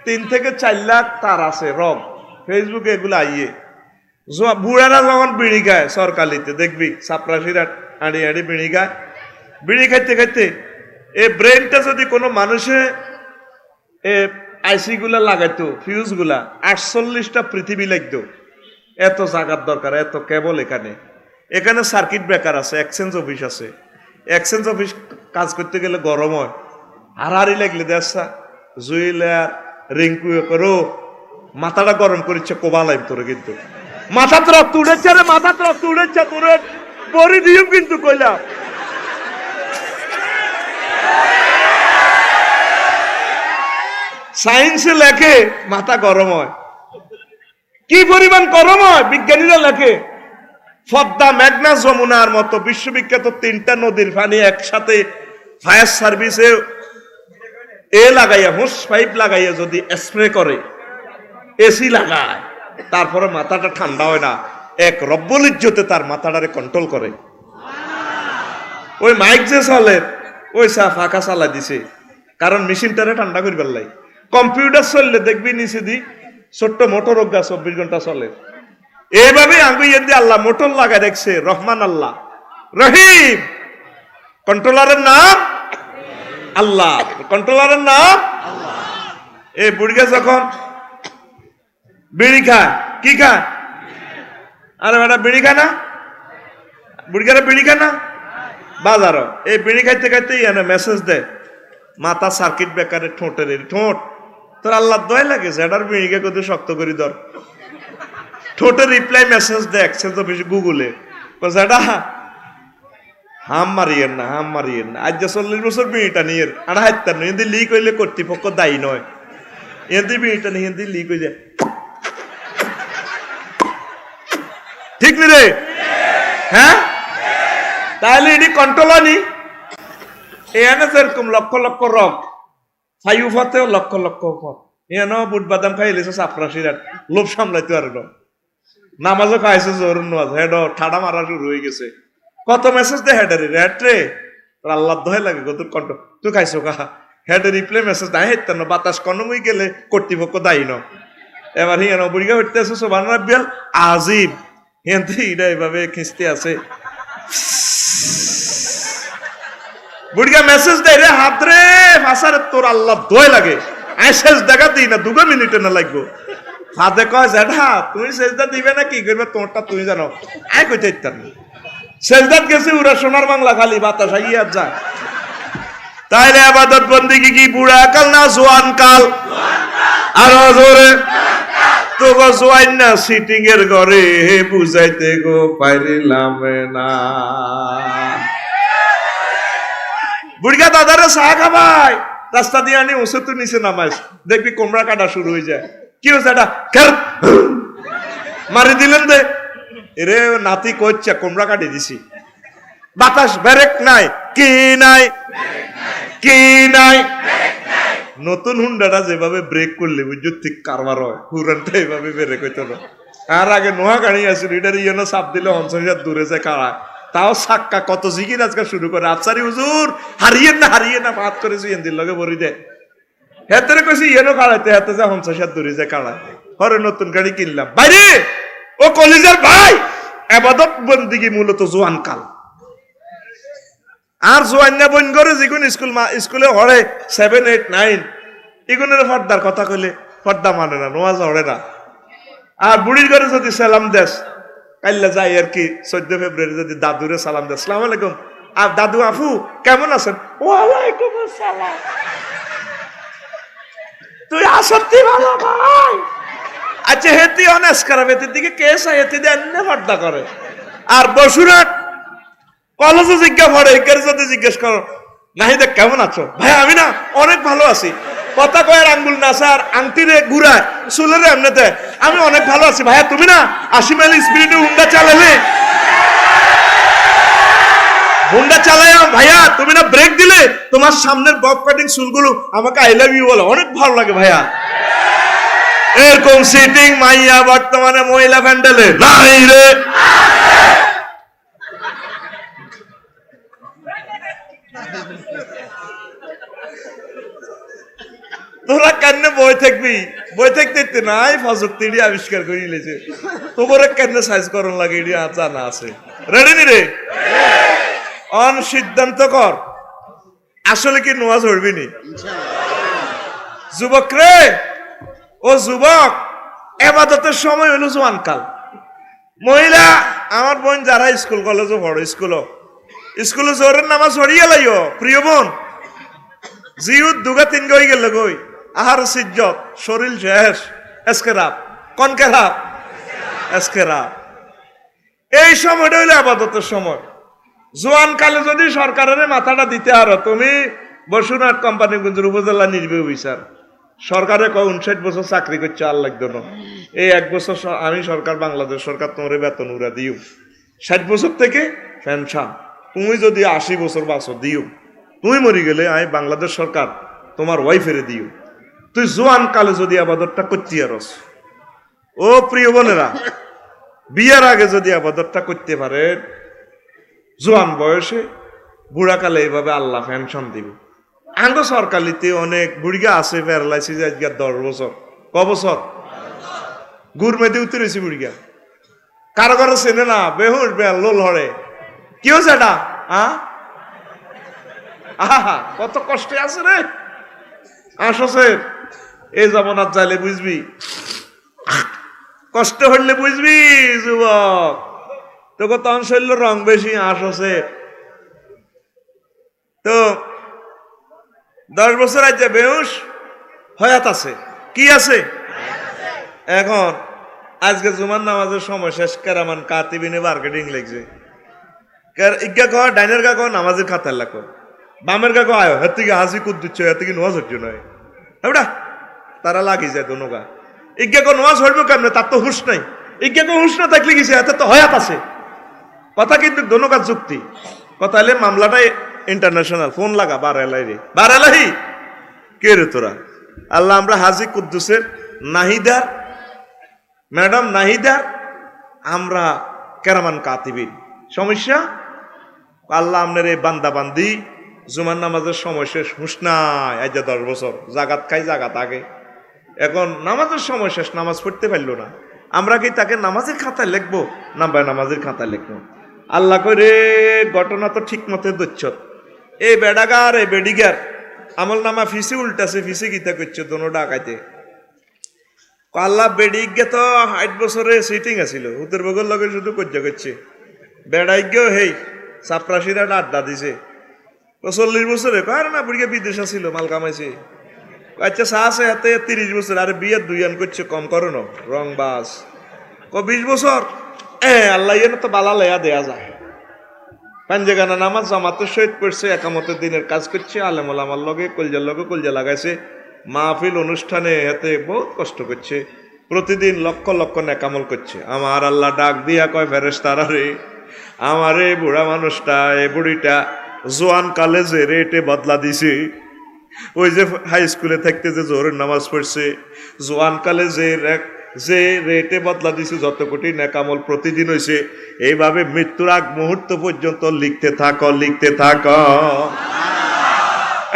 3 থেকে 4 লাখ তার আছে রগ, ফেসবুকে এগুলো আইয়ে। বুড়ারা যখন বিড়ি খায় সরকারিতে দেখবি চাপরাশিরা আড়ি আড়ি বিড়ি খায়, বিড়ি খাইতে খাইতে এই ব্রেনটা যদি কোনো মানুষে আইসি গুলা লাগাইতো, ফিউজ গুলা 48টা পৃথিবী লাগতো। এত জায়গার দরকার, এত কেবল। এখানে সার্কিট ব্রেকার আছে, এক্সচেঞ্জ অফিস আছে। এক্সচেঞ্জ অফিস কাজ করতে গেলে গরম হয়, হারাহারি লাগলে দেখা জুইলার রিঙ্কু করো মাথাটা গরম করেছে কোবা লাইভ তোরে, কিন্তু মাথা তো রক্ত উঠেছে রে, মাথা তো রক্ত উঠেছে তোরে পরি দিও কিন্তু কইলাম। সায়েন্সে লেখে মাথা গরম হয়, কি পরিমাণ গরম হয় বিজ্ঞানীরা লেখে। পদ্মা, মেঘনা, যমুনার মতো বিশ্ববিখ্যাত 3টা নদীর পানি একসাথে ফায়ার সার্ভিসে লাগাইয়া, হোস পাইপ লাগাইয়া যদি স্প্রে করে, এসি লাগায়, তারপরে মাথাটা ঠান্ডা হয় না। এক রব্বুল ইজ্জতে তার মাথাটারে কন্ট্রোল করে। ওই মাইক যে চলে ওই ফাঁকা চালা দিছে, কারণ মেশিনটারে ঠান্ডা করবার লাই। কম্পিউটার চললে দেখবি নিচে দি ছোট্ট মোটর অজ্ঞা 24 ঘন্টা চলে। এইভাবে আঙ্গুইয়ে দিয়ে আল্লাহ মোটর লাগাই দেখছে। রহমান আল্লাহ রহিম, কন্ট্রোলারের নাম আল্লাহ, কন্ট্রোলারের নাম আল্লাহ। এই বুড়িয়া যখন বিড়ি খায়, কি খায়? আরে বেটা বিড়ি খায় না, বুড়িয়ারা বিড়ি খায় না বাজারও। এই বিড়ি খাইতে খাইতে এনে মেসেজ দেয় মাথা সার্কিট ব্রেকারে ঠোঁটের ঠোঁট তোর আল্লাহ দয় লাগে যেটার বিড়িকে কত শক্ত করি ধর। ঠোঁটের রিপ্লাই মেসেজ দেয় এক্সচেঞ্জ অফিস গুগলে, যেটা হাম মারিয়েন না, হাম মারিয়েন না। আজ 40 বছর বিড়িটা নিয়ে আর হাইতার নয়, এদি লিক হইলে কর্তৃপক্ষ দায়ী নয়। এদি বিড়িটা নিয়ে এদি লিক হয়ে যায়, ঠিক নি রে? হ্যাঁ, তাহলে এটি কন্ট্রোল আনি। এখানে যেরকম লক্ষ লক্ষ রক ফাইউফাতেও লক্ষ লক্ষ পথ, এখানেও বুট বাদাম খাইলেছে চাপরাশির লোভ সামলাইতে পারে না। নামাজও খাইছে জোর নামাজ, হেড ঠাডা মারা শুরু হয়ে গেছে। কত মেসেজ দে হেডারি রেড রে, আল্লাহ দহে লাগে কত কন্ট্রোল। তুই খাইছো কাহা হেডে রিপ্লে মেসেজ নাই হেতে না, বাতাস কনমই গেলে কর্তৃপক্ষ দায়ী ন। এবার হিয়ান বুড়িগা উঠতে আছে সোবান রাব্বিয়াল আজিব, হিয়ান্তে এটা এইভাবে খিস্তে আছে। বুড়িগা মেসেজ দেয় রে হাত রে ফাঁসারে তোর আল্লাহ দোয় লাগে, আই শেষ দেখা দিই না 2 মিনিটে না লাগবো। হাতে কয় জেঠা তুমি সেজদা দিবে না কি করবে তোমারটা তুমি জানো, আয় কইতে ইত্যার সেজদাত গেছে ওরা সোনার বাংলা খালি বাতাস আইয়া যায়। তাইলে আবাদত বন্দেগী কি বুড়া কাল না জোয়ান কাল? আরো জোরে তো গো জোয়ান না সিটিং এর ঘরে বুঝাইতে গো পাইলাম না। বুড়িয়া দাদারে চা খাবাই রাস্তা দিয়ে আনি ওসে তো নিচে নামাইস, দেখবি কোমরা কাটা শুরু হয়ে যায়। কি হচ্ছে এটা মারি দিলেন দে এরে নাতি কইছে কোমরা কাটি দিছি। বাতাস ব্রেক নাই, কি নাই, কি নাই। নতুন হুন্ডাটা যেভাবে ব্রেক করলে বুঝছো ঠিক কারবার হয়, পুরানটা এইভাবে ব্রেক হইতো না। আর আগে নোয়া গাড়ি আছে এটার ইয়ে চাপ দিলে 50 দূরে যায় কারা, তাও সাক্কা কত জিকির আজকে শুরু করে। আফসারি হুজুর হারিয়ে না ভাত করে জুয়েন দিল লগে বরি দেয়। হেতরে কইছি ইয়েনো কাড়াইতে হাতে যা 50 দূরে যায় কাড়া। পরে নতুন গাড়ি কিনলাম। বাইরে ও কলিজার ভাই, আবাদত বন্দেগী মূলত জোয়ান কাল। আর জোয়ান না বন করে যেগুন স্কুলে হরে 7, 8, 9 এগুনের পর্দার কথা কইলে পর্দা মানে না, নোয়াজ হরে না। আর বুড়ির ঘরে যদি সালাম দেস কাইল্লা যাই আর কি 14 ফেব্রুয়ারি যদি দাদুরে সালাম দেস আসসালামু আলাইকুম, আর দাদু আফু কেমন আছেন? ওয়ালাইকুম আসসালাম। তুই আসতি ভালো ভাই। আচ্ছা হেতি অনেস খারাপ, হেতির দিকে কেস হেতি দিয়ে পর্দা করে। আর বসুরাট কলেজে জিজ্ঞা পড়ে একের যদি জিজ্ঞেস করো নাহিদা কেমন আছো ভাই আমি না অনেক ভালো আছি কথা কয়ের আঙ্গুল না স্যার আংটিরে ঘুরায় চুলের এমনিতে আমি অনেক ভালো আছি ভাইয়া তুমি না 80 মাইল স্পিডে হুন্ডা চালালে হুন্ডা চালায় ভাইয়া তুমি না ব্রেক দিলে তোমার সামনের বব কাটিং চুলগুলো আমাকে আই লাভ ইউ বলে অনেক ভালো লাগে ভাইয়া এরকম সিটিং মাইয়া বর্তমানে মহিলা প্যান্ডেলে নাই রে তোরা কেন বই থাকবি বই থাকতে নাই প্রযুক্তি আবিষ্কার করে নিয়েছে তোমরা কেন সাইজ করন লাগে এটি জানা আছে রেডি নি রে অন সিদ্ধান্ত কর আসলে কি নোয়াজ হইবি নি যুবক রে ও যুবক এবাদতের সময় হলো জোয়ানকাল মহিলা আমার বোন যারা স্কুল কলেজে পড়ো স্কুলে জোরের নামাজ হরিয়ে লাইও প্রিয় বোন জিউত দুগা তিন গই গেল গই আহার সিজ্জত শরীর শেষ এসকেরাপ কনকেরাপ এসকেরাপ এই সময়টা হইলো আবাদতের সময় জোয়ান কালে যদি সরকারের মাথাটা দিতে আরো তুমি বসুনাথ কোম্পানিগঞ্জের উপজেলা নির্বাহী অফিসার সরকারে 59 বছর চাকরি করছে আর লাগতো না এই 1 বছর আমি সরকার বাংলাদেশ সরকার তোমার বেতন উড়া দিও 60 বছর থেকে পেনশন তুমি যদি 80 বছর বাঁচো দিও তুমি মরি গেলে আমি বাংলাদেশ সরকার তোমার ওয়াইফেরে দিও তুই জোয়ান কালে যদি আবাদতটা করতে আরস ও প্রিয় বোনেরা বিয়ের আগে যদি আবাদতটা করতে পারে জোয়ান বয়সে বুড়াকালে এইভাবে আল্লাহ পেনশন দিব আঙ্গ সরকারিতে অনেক বুড়িগা আছে প্যারালাইসিস আজকে 10 বছর ক বছর গুড় মেদে উতরেছি বুড়িগা কারো কারো চেনে না বেহুশ বেল লোল হরে কি হচ্ছে এটা আহা কত কষ্টে আছে রে আসছে এই জমানাত যাইলে বুঝবি কষ্ট হইলে বুঝবি যুবক তোকে তখন শৈল রং বেশি আসছে তো 10 বছর আছে বেহুশ হয়াত আছে কি আছে এখন আজকে জুমার নামাজের সময় শেষ কেরামান কাতিবিনে মার্কেটিং লাগছে ইজ্ঞা কহ ডাইনের গা কহ নামাজের খাতার লাগ বামের গা কহ আয়ো হের থেকে হাসি কুদ দিচ্ছ এর থেকে নোয়াজ হচ্ছে নয় হ্যাঁ তারা লাগি যায় দোনো গা ইজ্ঞা কহ নোয়াজ হইব কেমনে তার তো হুশ নাই ইজ্ঞা কহ হুশ না থাকলে গেছে এত তো হয়াত আছে কথা কিন্তু দোনো গা যুক্তি কথা হলে মামলাটাই ইন্টারন্যাশনাল ফোন লাগা বারেলাই কে রে তোরা আল্লাহ আমরা হাজি কুদ্দুসের নাহিদার ম্যাডাম নাহিদার আমরা কেরামান কাতিবিন সমস্যা আল্লাহ আপনার এই বান্দা বান্দি জুমার নামাজের সময় শেষ হুশ নাই আজ 10 বছর জাগাত খাই জাগাত আগে এখন নামাজের সময় শেষ নামাজ পড়তে পারলো না আমরা কি তাকে নামাজের খাতায় লিখবো না ভাই নামাজের খাতায় লিখবো আল্লাহ করে ঘটনা তো ঠিক মতো দচ্ছ এই বেডাগার এই বেডিগার আমল নামা ফিসি উল্টাছে ফিসি গীতা করছে দোনো ডাকাইতে আল্লাহ বেডিগে তো 60 বছরে সিটিং আছিল উত্তর বগল লগে শুধু কজ্জা করছে বেড়াইগেও হেই চাপরাশিরা আড্ডা দিছে 40 বছরে কার না বুড়িকে বিদেশ ছিল মাল কামাইছে আচ্ছা চা আছে হাতে 30 বছর আর বিয়ে দুইয়ান করছে কম করো না রং বাস 20 বছর আল্লাহ ইয়ে তো বালা লেয়া দেয়া যায় পাঞ্জেগানা নামাজ জামাতের সহিত পড়ছে একামতের দিনের কাজ করছে আলেমুল আমার লগে কলজা লাগাইছে মাহফিল অনুষ্ঠানে হাতে বহুত কষ্ট করছে প্রতিদিন লক্ষ লক্ষ নেকামল করছে আমার আল্লাহ ডাক দিয়া কয় ফেরেশতারা রে আমার এই বুড়া মানুষটা এই বুড়িটা জোয়ান কালে যে রেটে বদলা দিছে ওই যে হাই স্কুলে থাকতে যে জোহরের নামাজ পড়ছে জোয়ান কালে যে রেটে বদলা দিছে যত কোটি নেকামল প্রতিদিন হয়েছে এইভাবে মৃত্যুর আগ মুহূর্ত পর্যন্ত লিখতে থাকো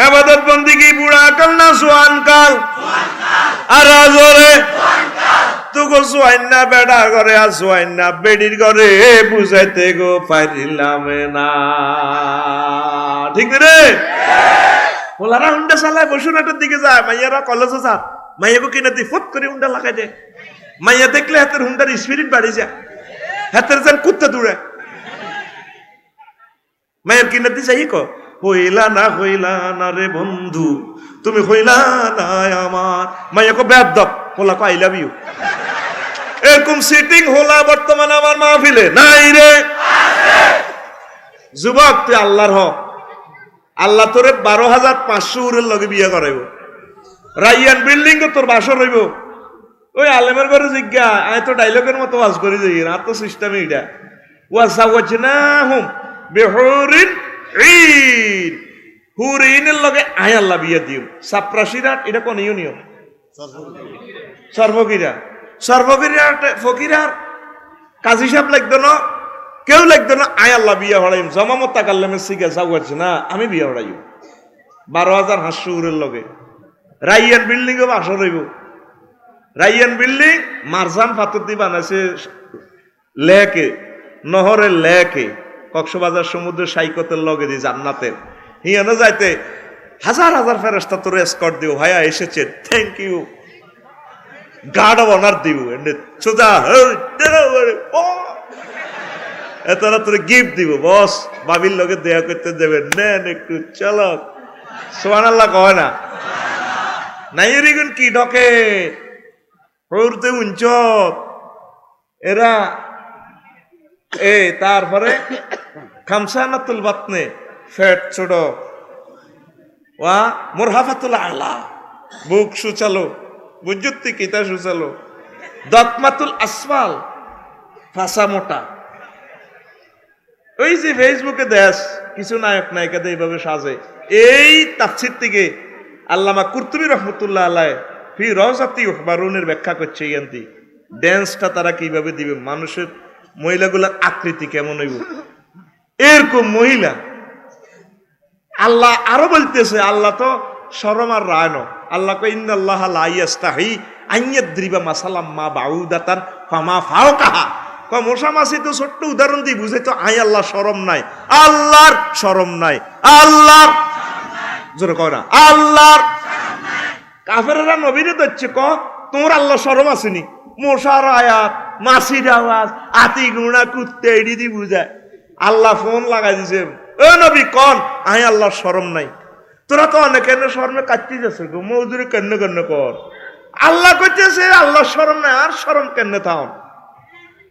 ইবাদত বন্দেগী বুড়া কাল না জোয়ান কাল আর আজরে তুগো জোয়ান না বেড়া ঘরে আর জোয়ান না বেডির ঘরে বুঝাইতে গো পারিলাম না ঠিক রে ওলারা হুন্ডা চালায় বসুনাটের দিকে যায় মাইয়ারা কলেজে যা মাইয়াকে কিনে দি ফুট করে হুন্ডা লাগাই দে মাইয়া দেখলে হাতের হুন্ডার স্পিরিট বাড়ি যায় হাতের যেন কুত্তে দূরে মায়ের কিনে দি যাই কো হইলা না রে বন্ধু তুমি হইলা না আমার মাইয়াকে বেয়াদব হোলা কো আই লাভ ইউ এরকম সিটিং হোলা বর্তমানে আমার মাহফিলে নাই রে যুবক তুই আল্লাহর হক, আল্লাহ তোরে 12,500 উরের লগে বিয়ে করাইব, রাইয়ান বিল্ডিং তোর বাসর হইব। ওই আলেমের ঘরে জিজ্ঞা, আয় তো ডাইলগের মতো ওয়াজ করে যাই, আর তো সিস্টেম এইটা। ওয়াজাওয়াজনাহুম বিহুরিন ঈন, হুরিনের লগে আয় আল্লাহ বিয়ে দিও। সাপ্রাসিরাট এটা কোন ইউনিয়ন? সর্বগিরা, সর্বগিরাট ফকিরার কাজী সাহেব লাগতো না, কেউ লাগতো না, আয় আল্লাহ বিয়ে হড়াইম। জমামত তাকাল্লামের শিখে যাওয়াচ্ছে না, আমি বিয়ে হড়াইব 12,500 উরের লগে। রাইয়ান বিল্ডিং ও বাসর হইব। রাইয়ান বিল্ডিং মারজান পাথর দিয়ে বানাইছে, লেকে নহরের লেকে, কক্সবাজার সমুদ্রের সাইকতের লগে দিয়ে জান্নাতের। হিয়ানো যাইতে হাজার হাজার ফেরেশতা তোর এসকর্ট দিও, ভাইয়া এসেছে, thank you, guard of honour দিও, সোজা এতরা তোর গিফট দিব, বস বাবির লগে দেয়া করতে দেবেন, নেন একটু চলো। সুবহানাল্লাহ কয় না? নাই রিগুন কি ঢকে পড়তে উঞ্চ এরা। তারপরে খামসানাতুল বাতনে ফেট ছোট, ওয়া মুরহাফাতুল আলা বুক সুচালো, বুঝুত্তি কিতা সুচালো, দতমাতুল আসফাল ফাঁসা মোটা। ওই যে ফেসবুকে দেশ কিছু নায়ক নায়িকাদের এইভাবে সাজে। এই তাফসীর থেকে আল্লামা কুরতুবী রহমতুল্লাহ আলাইহি ফি রাওযাতি ইখবারুনের ব্যাখ্যা করছে। ইয়ান্তি ড্যান্সটা তারা কিভাবে দিবে, মানুষের মহিলাগুলার আকৃতি কেমন হইব, এরকম মহিলা। আল্লাহ আরো বলতেছে, আল্লাহ তো শরম আর রায় ন, আল্লাহ কয় ইন্নাল্লাহা লা ইয়াস্তাহি আন ইয়াদরিবা মাসালাম মা বাউদাতান ফামা ফাওকাহা। কয় মশা মাছি তো ছোট্ট উদাহরণ দিয়ে বুঝাই তো, আই আল্লাহ শরম নাই, আল্লাহর শরম নাই, আল্লাহর জোরে কয় না, আল্লাহর। কাফেররা নবীরে ধরছে, ক তোমার আল্লাহ শরম আসেনি? মশার আয়াত, মাছির আওয়াজ, আতি গুণা কুত্তে এডি দি বুঝায়। আল্লাহ ফোন লাগাই দিছে, ও নবী কন আই আল্লাহর শরম নাই। তোরা তো অনেক কেন শরমে কাটতে যাচ্ছে গো, মজুরি কেন কেন কর। আল্লাহ কইতেছে আল্লাহর শরম নাই, আর শরম কেন থাও?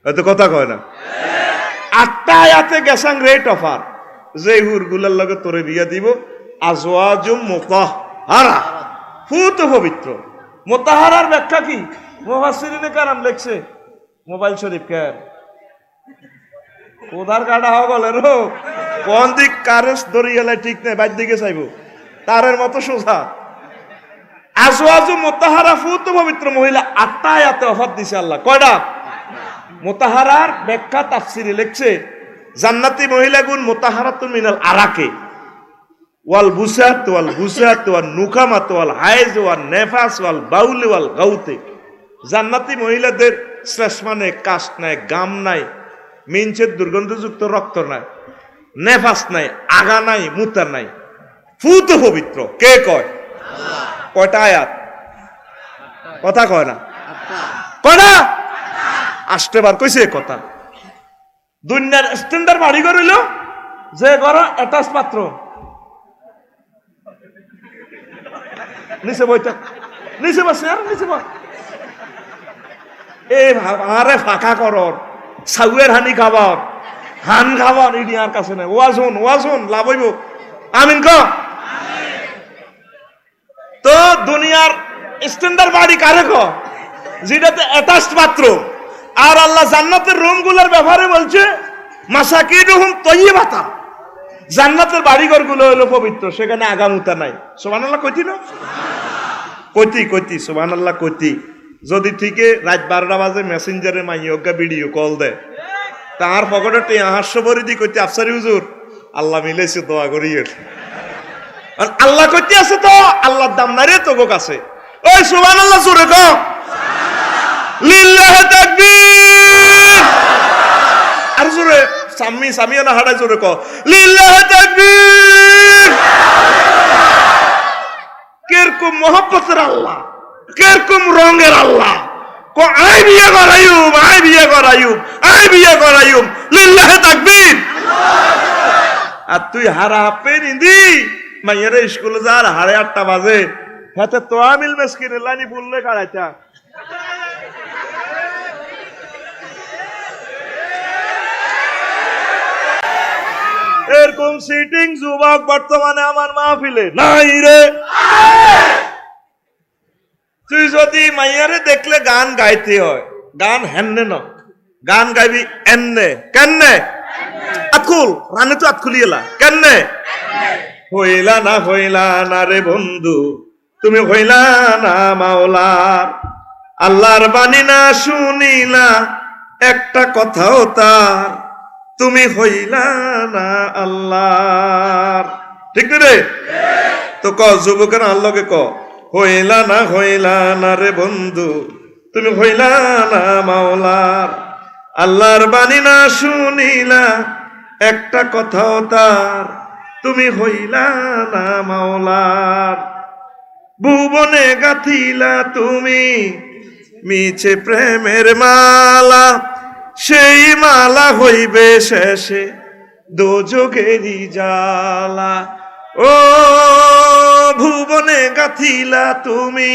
এত কথা কয় না। 8টা আয়াতে গেছাং রেট অফার, যে হুরগুলার লগে তোরে বিয়া দিব, আজওয়াজুম মুতাহহারা, ফুত পবিত্র। মুতাহহারার ব্যাখ্যা কি? মুফাসসিরিনে কারাম লেখছে, মোবাইল শরীফ কেন কোদার কাটা হওয়া গেল রো, কোন দিক কারেস ধরি গেলে ঠিক নেই, বাইর দিকে চাইব তারের মতো সোজা। আজওয়াজুম মুতাহহারা ফুত পবিত্র মহিলা, 8টা আয়াতে অফার দিছে আল্লাহ। কয়টা? মুতাহারার ব্যাখ্যা তাফসিরে লিখছে, জান্নাতি মহিলাগুন মুতাহারাতুন মিনাল আরাকে ওয়াল বুসাত ওয়াল বুসাত ওয়ান নুকামাত ওয়াল হাইজ ওয়ান নেফাস ওয়াল বাউল ওয়াল গাউতে। জান্নাতি মহিলাদের শ্লেষ মানে কাস্ট নাই, গাম নাই, মিনচের দুর্গন্ধযুক্ত রক্ত নাই, নেফাস নাই, আগা নাই, মুতা নাই, ফুত পবিত্র। কে কয়? কয়টা আয়াত? কথা কয় না, কয়টা? 8টা বার কইছে কথা। দুনিয়ার স্ট্যান্ডার্ড বাড়ি করিল যে ঘর অ্যাটাচ পাত্র, নিচে বইটা নিচে বসে, আর নিচে বস, এই আরে ফাঁকা করর সাউয়ের হানি খাবার, হান খাবার ইডি আর কাছে নাই। ওয়াজুন ওয়াজুন লাভ হইব। আমিন ক। তো দুনিয়ার স্ট্যান্ডার্ড বাড়ি কারে ক? যেটাতে অ্যাটাচ পাত্র। আর আল্লাহ জান্নাতের রুম গুলার ব্যাপারে বলছে মাসাকিনুহুম তাইয়্যিবাতা, জান্নাতের বাড়িঘর গুলো হলো পবিত্র, সেখানে আগামুতা নাই। সুবহানাল্লাহ কইতি না? কইতি সুবহানাল্লাহ কইতি। যদি ঠিক রাত 12টা বাজে মেসেঞ্জারে মাইয়গা ভিডিও কল দেয়, তার পকেটে 500 ভরি দি কইতে, আফসারি হুজুর আল্লাহ মিলাইছে, দোয়া করিয়ে। আল্লাহ কইতে আছে তো, আল্লাহর দাম নাই রে তোগো কাছে। ওই সুবহানাল্লাহ জোরে কও, লিল্লাহি তাকবীর। আর জোরে সামিয়া না হাড়াই জোরে কও, লিল্লাহি তাকবীর। কিরকম মহব্বতের আল্লাহ, কিরকম রঙের আল্লাহ। কো আই বিয়ে করাইম, আই বিয়ে করাইম, আই বিয়ে করাইম, লিল্লাহি তাকবীর। আর তুই হারা পেরিন্দি মাইয়ারে স্কুলে যার 8:30 বাজে, হাতে তো আমিল মেসকিনের লাইনি বললে কাড়াইতা। এরকম সিটিং যুবক বর্তমানে আমার মাহফিলে নাই রে। তুই যদি মাইয়ারে দেখলে গান গাইতে হয়, গান হেন্নে ন, গান গাইবি এন্নে কেন্নে আতকুল রানে তো আতকুলি এলা কেন্নে হইলা না রে বন্ধু, তুমি হইলা না মাওলার। আল্লাহর বাণী না শুনিলা একটা কথাও তার, তুমি হইলা না আল্লাহর। ঠিক রে? তো ক যুবকের আল্লাহকে ক হইলা না রে বন্ধু, তুমি হইলা না মাওলার। আল্লাহর বাণী না শুনিলা একটা কথাও তার, তুমি হইলা না মাওলার। ভুবনে গাথিলা তুমি মিছে প্রেমের মালা, সেই মালা হইবে শেষে দোজগেরই জ্বালা। ও ভুবনে গাথিলা তুমি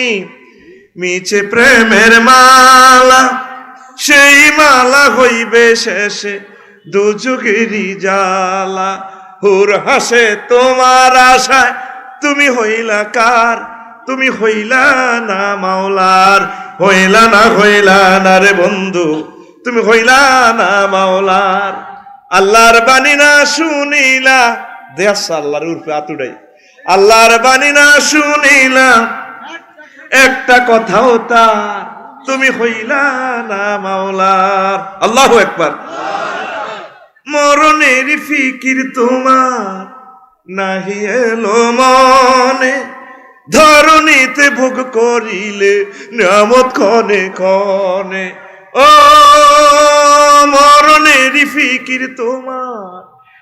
মিছে প্রেমের মালা, সেই মালা হইবে শেষে দোজগেরই জ্বালা। হুর হাসে তোমার আশায়, তুমি হইলা কার, তুমি হইলা না মাওলার। হইলা না রে বন্ধু, তুমি হইলা না মাওলার। আল্লাহর বাণী না শুনিলা, দেশ আল্লাহর উর্ফে আতুডাই, আল্লাহর বাণী না শুনিলা একটা কথাও তার, তুমি হইলা না মাওলার। আল্লাহু আকবার। মরণের ফিকির তোমার নাহি এলো মনে, ধরণীতে ভোগ করিলে নিয়ামত ক্ষণে ক্ষণে। ও মরণের ফিকির তোমার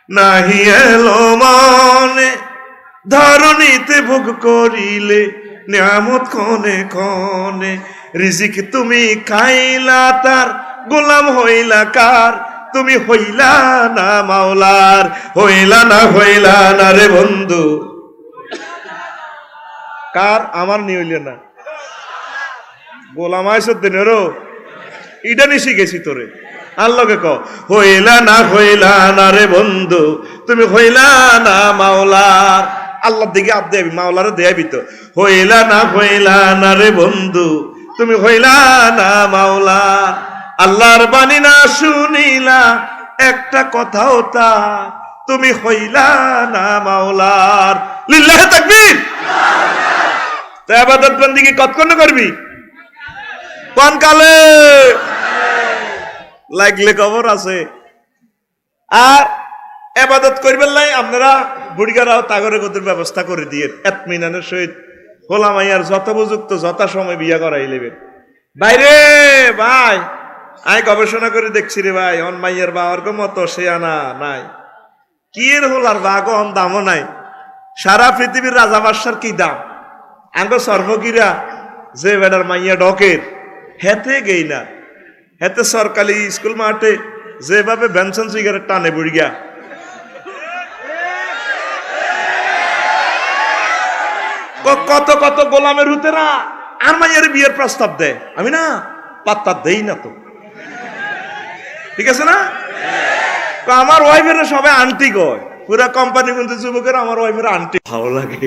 নাহি এলো মনে, ধরণীতে ভোগ করিলে নিয়ামত ক্ষণে ক্ষণে। রিজিক তুমি খাইলা তার, গোলাম হইলা কার, তুমি হইলা না মাওলার। হইলা না রে বন্ধু কার, আমার নি হইলে না গোলাম আইসর দিনেরও ইটা নিশি গেছি তোরে। আল্লাহকে ক হইলা না রে বন্ধু, তুমি হইলা না মাওলার। আল্লাহর দিকে আপ দেবি, মাওলারে দেয়াবি তো। হইলা না রে বন্ধু, তুমি হইলা না মাওলার। আল্লাহর বাণী না শুনিলা একটা কথাও তা, তুমি হইলা না মাওলার। লিল্লাহে তাকবীর। তো ইবাদত বন্দেগী কতক্ষণ করবি? কোন কালে? লাগলে খবর আছে। আর ইবাদত করবেন নাই আপনারা বুড়িগারাও তাগরে গতির ব্যবস্থা করে দিয়ে এতমিনানের সহিত হোলা মাইয়ার যথোপযুক্ত যথা সময় বিয়া করাই নেবেন। বাইরে ভাই আমি গবেষণা করে দেখছি রে ভাই, অন মাইয়ার বাবার মতো সে আনা নাই, কি এর হোলার বাঘ অন দামও নাই। সারা পৃথিবীর রাজা বাদশার কি দাম, আঙ্গ সর্বগিরা যে বেটার মাইয়া ডকের হেতে গেই না, হেতে সরকারি স্কুল মাঠে যেভাবে বেনসন সিগারেট টানে বুড়িয়া, কত কত গোলামের হুতেরা আর মাইয়ার বিয়ের প্রস্তাব দেয়, আমি না পাত্তা দেই না তো। ঠিক আছে না? আমার ওয়াইফের সবাই আন্টি কয়, পুরা কোম্পানি কিন্তু যুবকের আমার ওয়াইফের আন্টি ভালো লাগে।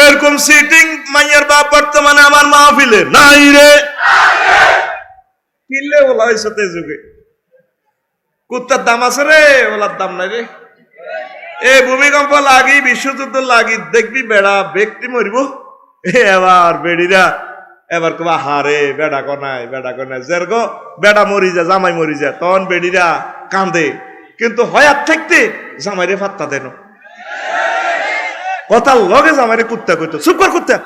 এরকম সিটিং মাইয়ার বাপ বর্তমানে আমার মাহফিলে নাই রে। কিনলে বলা হয়েছে তে যুগে কুত্তার দাম আছে রে, ওলার দাম নাই রে। এ ভূমিকম্প লাগি, বিশ্বযুদ্ধ লাগি, দেখবি বেড়া ব্যক্তি মরিব, এবার বেড়িরা এবার কবা হারে বেড়া কনায় যেরগ বেড়া মরি যা, জামাই মরি যা, তখন বেড়িরা কান্দে, কিন্তু হয়াত থাকতে জামাইরে ফাত্তা দেন, কথার লগে জামাইরে কুত্তা কইতো, চুপ কর কুত্তা।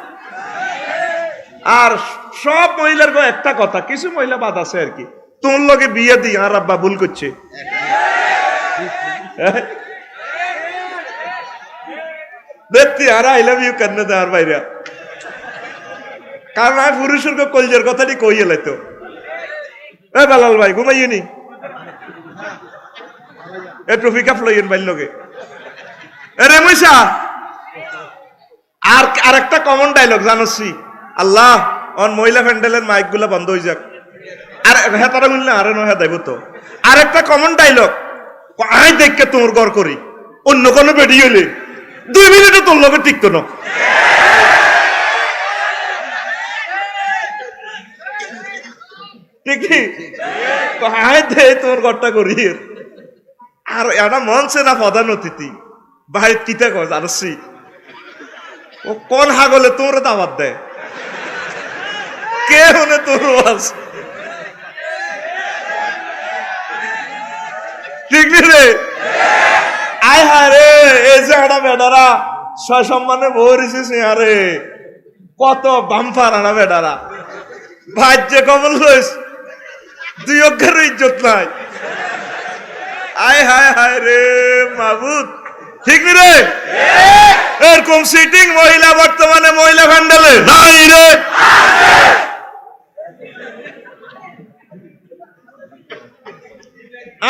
আর সব মহিলার একটা কথা, কিছু মহিলা বাদ আছে আর কি, তোর লগে বিয়ে দিই আর আব্বা ভুল করছে, দেখতি আর আই লাভ ইউ কেন দেওয়ার বাইরে, কারণ আমি পুরুষের কলজের কথাটি কইয়ে লাইতো। এ বালাল ভাই ঘুমাইয়ে নি, এ ট্রফি কাপ লইয়েন বাইর লগে। এরে মইসা আর একটা কমন ডায়লগ জানোসি, আল্লাহ অন মহিলা প্যান্ডেলের মাইক গুলা বন্ধ হয়ে যাক। আর হেতারা মিললে আরে নয় দেব তো। আর একটা কমন ডায়লগ, আই দেখকে তোমার গড় করি, অন্য কোনো বেডি হইলে 2 মিনিটে তোর লগে টিকতো না। ঠিক হায় দে তোর ঘরটা করি। আর এটা মনছে না প্রধান অতিথি ভাই কিতা কয় জানছি ও কোন হাগলে তোর দাওয়াত দেয় কে হনে তোর আছে ঠিক রে। আয় হায় রে এই যে একটা বেটারা সসম্মানে বহরিছিস আরে কত বাম্পার আনা বেটারা ভাজ্যে কবল লইস 2 অক্ষর ইজ্জত নাই। আয় হায় হায় রে মাবুদ ঠিক রে। এরকম সিটিং মহিলা বর্তমানে মহিলা ভ্যান্ডালে নাই রে।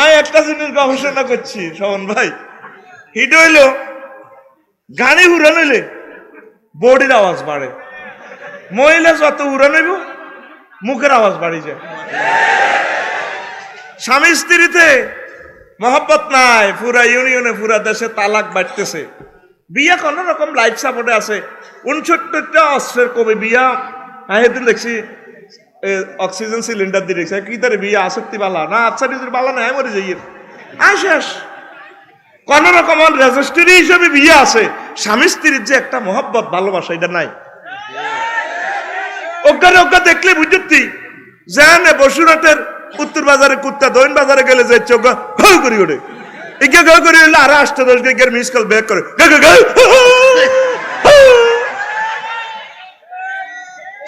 আমি একটা জিনিস গবেষণা করছি শোভন ভাই, হিট হইল গাড়ি উড়ান হইলে বডির আওয়াজ বাড়ে, মহিলা যত উড়ান হইব মুখের আওয়াজ বাড়ি যায়। স্বামী স্ত্রীতে মহব্বত নাই, পুরা ইউনিয়নে পুরা দেশে তালাক বাড়তেছে। বিয়া কোন রকম লাইফ সাপোর্টে আছে। 69টা অস্ত্রের কবি বিয়া সেদিন দেখছি অক্সিজেন সিলিন্ডার দিয়ে দেখছি কি তার বিয়া আসক্তি বালা না আচ্ছা নিজের বালা না মরে যাই শেষ। কোন রকম রেজিস্ট্রি হিসেবে বিয়ে আছে, স্বামী স্ত্রীর যে একটা মহব্বত ভালোবাসা এটা নাই। অজ্ঞানে অজ্ঞা দেখলে বুঝতি জানে বসুরাটের উত্তর বাজারে কুত্তা দৈন বাজারে গেলে যে চোখ ঘাউ করি ওঠে এগিয়ে ঘাউ করি উঠলে আর 8-10 গের মিস কল ব্যাক করে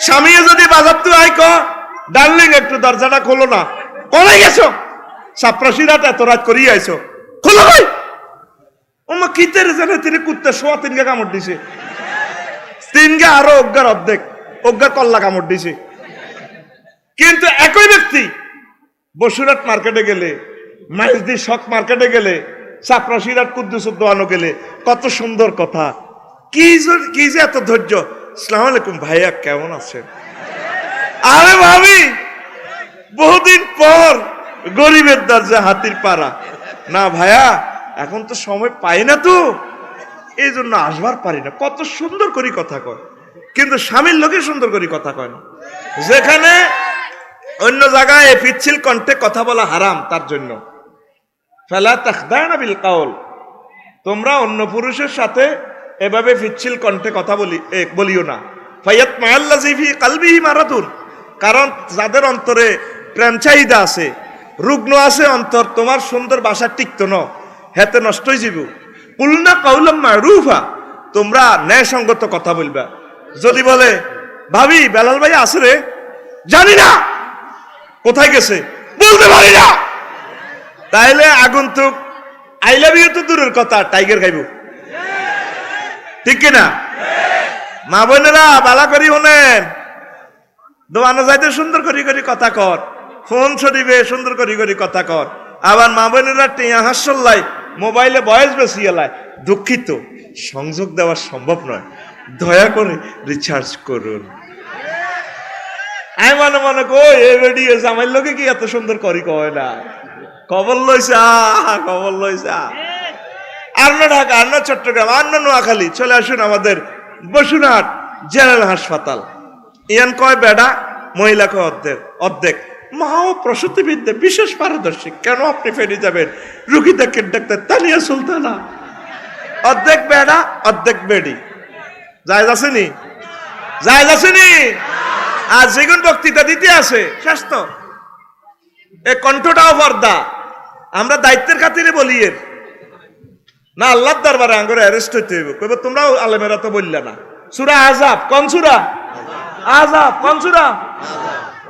স্বামী যদি বাজার তুই আই ক ডার্লিং একটু দরজাটা খোলো না, কলে গেছো সাপ্রাসি রাত এত রাত করিয়ে আইছো খোলো ভাই ওমা কিতের জানে তিনি কুত্তা সোয়া 3 গা কামড় দিছে 3 গা আরো অজ্ঞার অর্ধেক অজ্ঞার কল্লা কামড় দিছে। কিন্তু একই ব্যক্তি বসুরাট মার্কেটে গেলে মাইজদি শক মার্কেটে গেলে সাপ্রাসিরাট কুদ্দুস দোয়ানো গেলে কত সুন্দর কথা, কি যে এত ধৈর্য। আসসালামু আলাইকুম ভাইয়া কেমন আছেন? আরে ভাবি বহুদিন পর গরিবের দরজা হাতির পাড়া না ভাইয়া এখন তো সময় পাই না তো এই জন্য আসবার পারি না। কত সুন্দর করে কথা কয়, কিন্তু স্বামীর লোকে সুন্দর করে কথা কয় না। যেখানে অন্য জায়গায় পিচ্ছিল কণ্ঠে কথা বলা হারাম তার জন্য ফালা তাখদানা বিল কাউল, তোমরা অন্য পুরুষের সাথে এভাবে পিচ্ছিল কণ্ঠে কথা বলিও না। ফায়াত মাআল্লাযী ফি কলবিহি মারাদুন, কারণ যাদের অন্তরে প্রেম চাহিদা আছে রুগ্ন আছে অন্তর, তোমার সুন্দর ভাষা টিকতো না হেতে নষ্ট হয়ে যাব। কুলনা কাউলাম মারুফা, তোমরা ন্যায়সঙ্গত কথা বলবা। যদি বলে ভাবি বেলাল ভাই আছে রে, জানি না কোথায় গেছে বলতে পারি না, তাইলে আগন্তুক আই লাভ ইউ তো দূরের কথা টাইগার খাইব ঠিক কিনা? মা বোনেরা বালা করি হনেন দোয়ানো যাইতে সুন্দর করি করি কথা কর, ফোন শরীফে সুন্দর করি করি কথা কর। আবার মা বোনেরা টিয়া হাসল্লাই মোবাইলে বয়স বেশি এলায়, দুঃখিত সংযোগ দেওয়া সম্ভব নয়, দয়া করে রিচার্জ করুন। আমি মনে মনে কই এই রেডিও জামাইর লোকে কি এত সুন্দর করি কয় না, খবর লইছা খবর লইছা। আর না ঢাকা আর না চট্টগ্রাম আর না নোয়াখালী, চলে আসুন আমাদের বসুরহাট জেনারেল হাসপাতাল। ইয়ান কয় বেডা, মহিলা কয় অর্ধেক। মাও প্রসূতিবিদ্যা বিশেষ পারদর্শী, কেন আপনি ফেরে যাবেন? রুগী দেখেন ডাক্তার তানিয়া সুলতানা। অর্ধেক বেডা অর্ধেক বেডি, জায়েজ আসেনি? জায়েজ আসেনি? আর যেগুন বক্তৃতা দিতে আসে স্বাস্থ্য এই কণ্ঠটাও পর্দা, আমরা দায়িত্বের খাতিরে বলি এর না আল্লাহর দরবারে আঙ্গুরে অ্যারেস্ট হইতে হইব। কইবে তোমরাও আলেমেরা তো বললা না। সূরা আযাব কোন সূরা? আযাব কোন সূরা?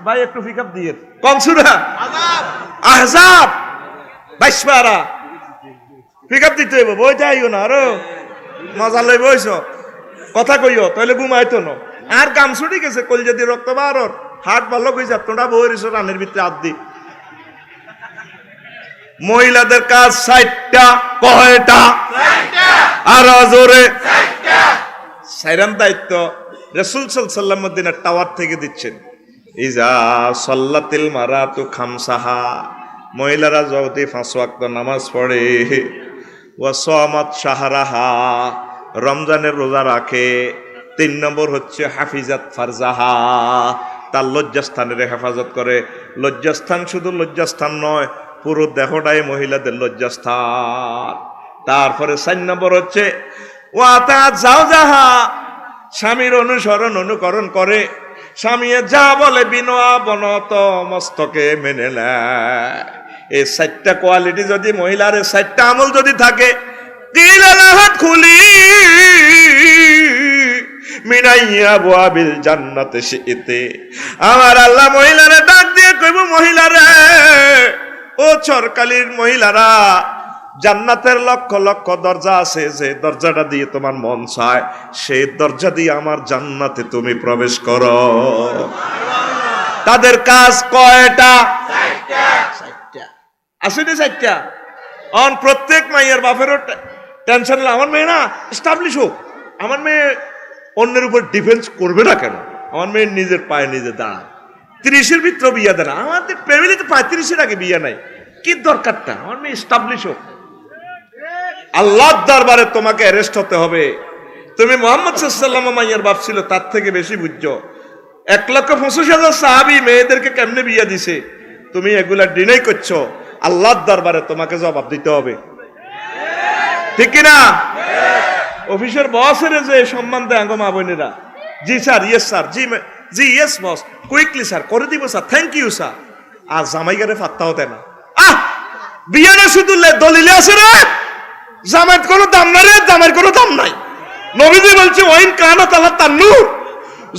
ভাই একটু পিকআপ দিয়ে কোন সূরা? আযাব আহজাব 22 পারা পিকআপ দিতে হইব। বই যাইও না আরো মজা লই বইছো কথা কইও তাহলে ঘুমাইতো না। আর গাম ছুটি গেছে কলজা দিয়ে রক্ত বারর হাট ভালো কইছা তোমরা বইরিছো রানের ভিতরে হাত দি। মহিলাদের কাজ 60টা কয়টা? 60টা। আর জোরে 60টা। সাইরাম দায়িত্ব রাসূল সাল্লাল্লাহু আলাইহি ওয়াসাল্লাম মদিনার টাওয়ার থেকে দিচ্ছেন। ইজা সাল্লাতিল মারাতু খামসাহা, মহিলারা যদি 5 ওয়াক্ত নামাজ পড়ে ওয়া সামাত শাহরাহা, রমজানের রোজা রাখে। 3 নম্বর হচ্ছে হাফিজাত ফারজাহা, তার লজ্জাস্থানের হেফাজত করে। লজ্জাস্থান শুধু লজ্জাস্থান নয়, পুরো দেহটাই মহিলাদের লজ্জাস্থান। তারপরে 4 নম্বর হচ্ছে ওয়াতা জাওজাহা, স্বামীর অনুকরণ করে। স্বামী যা বলে বিনয়া বনত মস্তকে মেনে নেয়। এই 4টা কোয়ালিটি যদি মহিলার, 4টা আমল যদি থাকে, হাত খুলি মিনাইয়া বুয়াবিল জান্নাতে শিতে, আমার আল্লাহ মহিলারে ডাক দিয়ে কইব, মহিলারে, ও চরকালির মহিলারা, জান্নাতের লক্ষ লক্ষ দরজা আছে, যে দরজাটা দিয়ে তোমার মন চায় সেই দরজা দিয়ে আমার জান্নাতে তুমি প্রবেশ করো। তাদের কাজ কয়টা? 4টা। আসেনি 4টা? অন প্রত্যেক মাইয়ের বাপেরও টেনশন, আমার মেয়ে না এস্টাবলিশ হোক, আমার মেয়ে অন্যের উপর ডিফেন্স করবে না কেন, আমার মেয়ে নিজের পায়ে নিজে দাঁড়ায়। 30-এর ভিতরে বিয়ে দেয় না, আমাদের ফ্যামিলিতে 35-এর আগে বিয়ে নাই, কি দরকারটা, আমার মেয়ে এস্টাবলিশ হোক। আল্লাহর দরবারে তোমাকে অ্যারেস্ট হতে হবে। তুমি মুহাম্মদ সাল্লাল্লাহু আলাইহি ওয়াসাল্লাম মাইয়ার বাপ ছিল, তার থেকে বেশি বুঝছো। 1,25,000 সাহাবী মেয়েদেরকে কেমনে বিয়ে দিছে, তুমি এগুলা ডিনাই করছো। আল্লাহর দরবারে তোমাকে জবাব দিতে হবে, ঠিক কিনা? অফিসের বসের যে সম্মান দেয় আঙ্গ মা বোনেরা, জি স্যার, ইয়েস স্যার, জি ইয়েস বস, কুইকলি স্যার, করে দিব স্যার, থ্যাংক ইউ স্যার। আর জামাইগারে ফাত্তাও দেয় না। বিয়ে না শুধু দলিলে আছে রে, জামাইয়ের কোনো দাম নাই রে, জামাইয়ের কোনো দাম নাই। নবীজি বলছে ওয়াইন কানা তালা তান্নুর,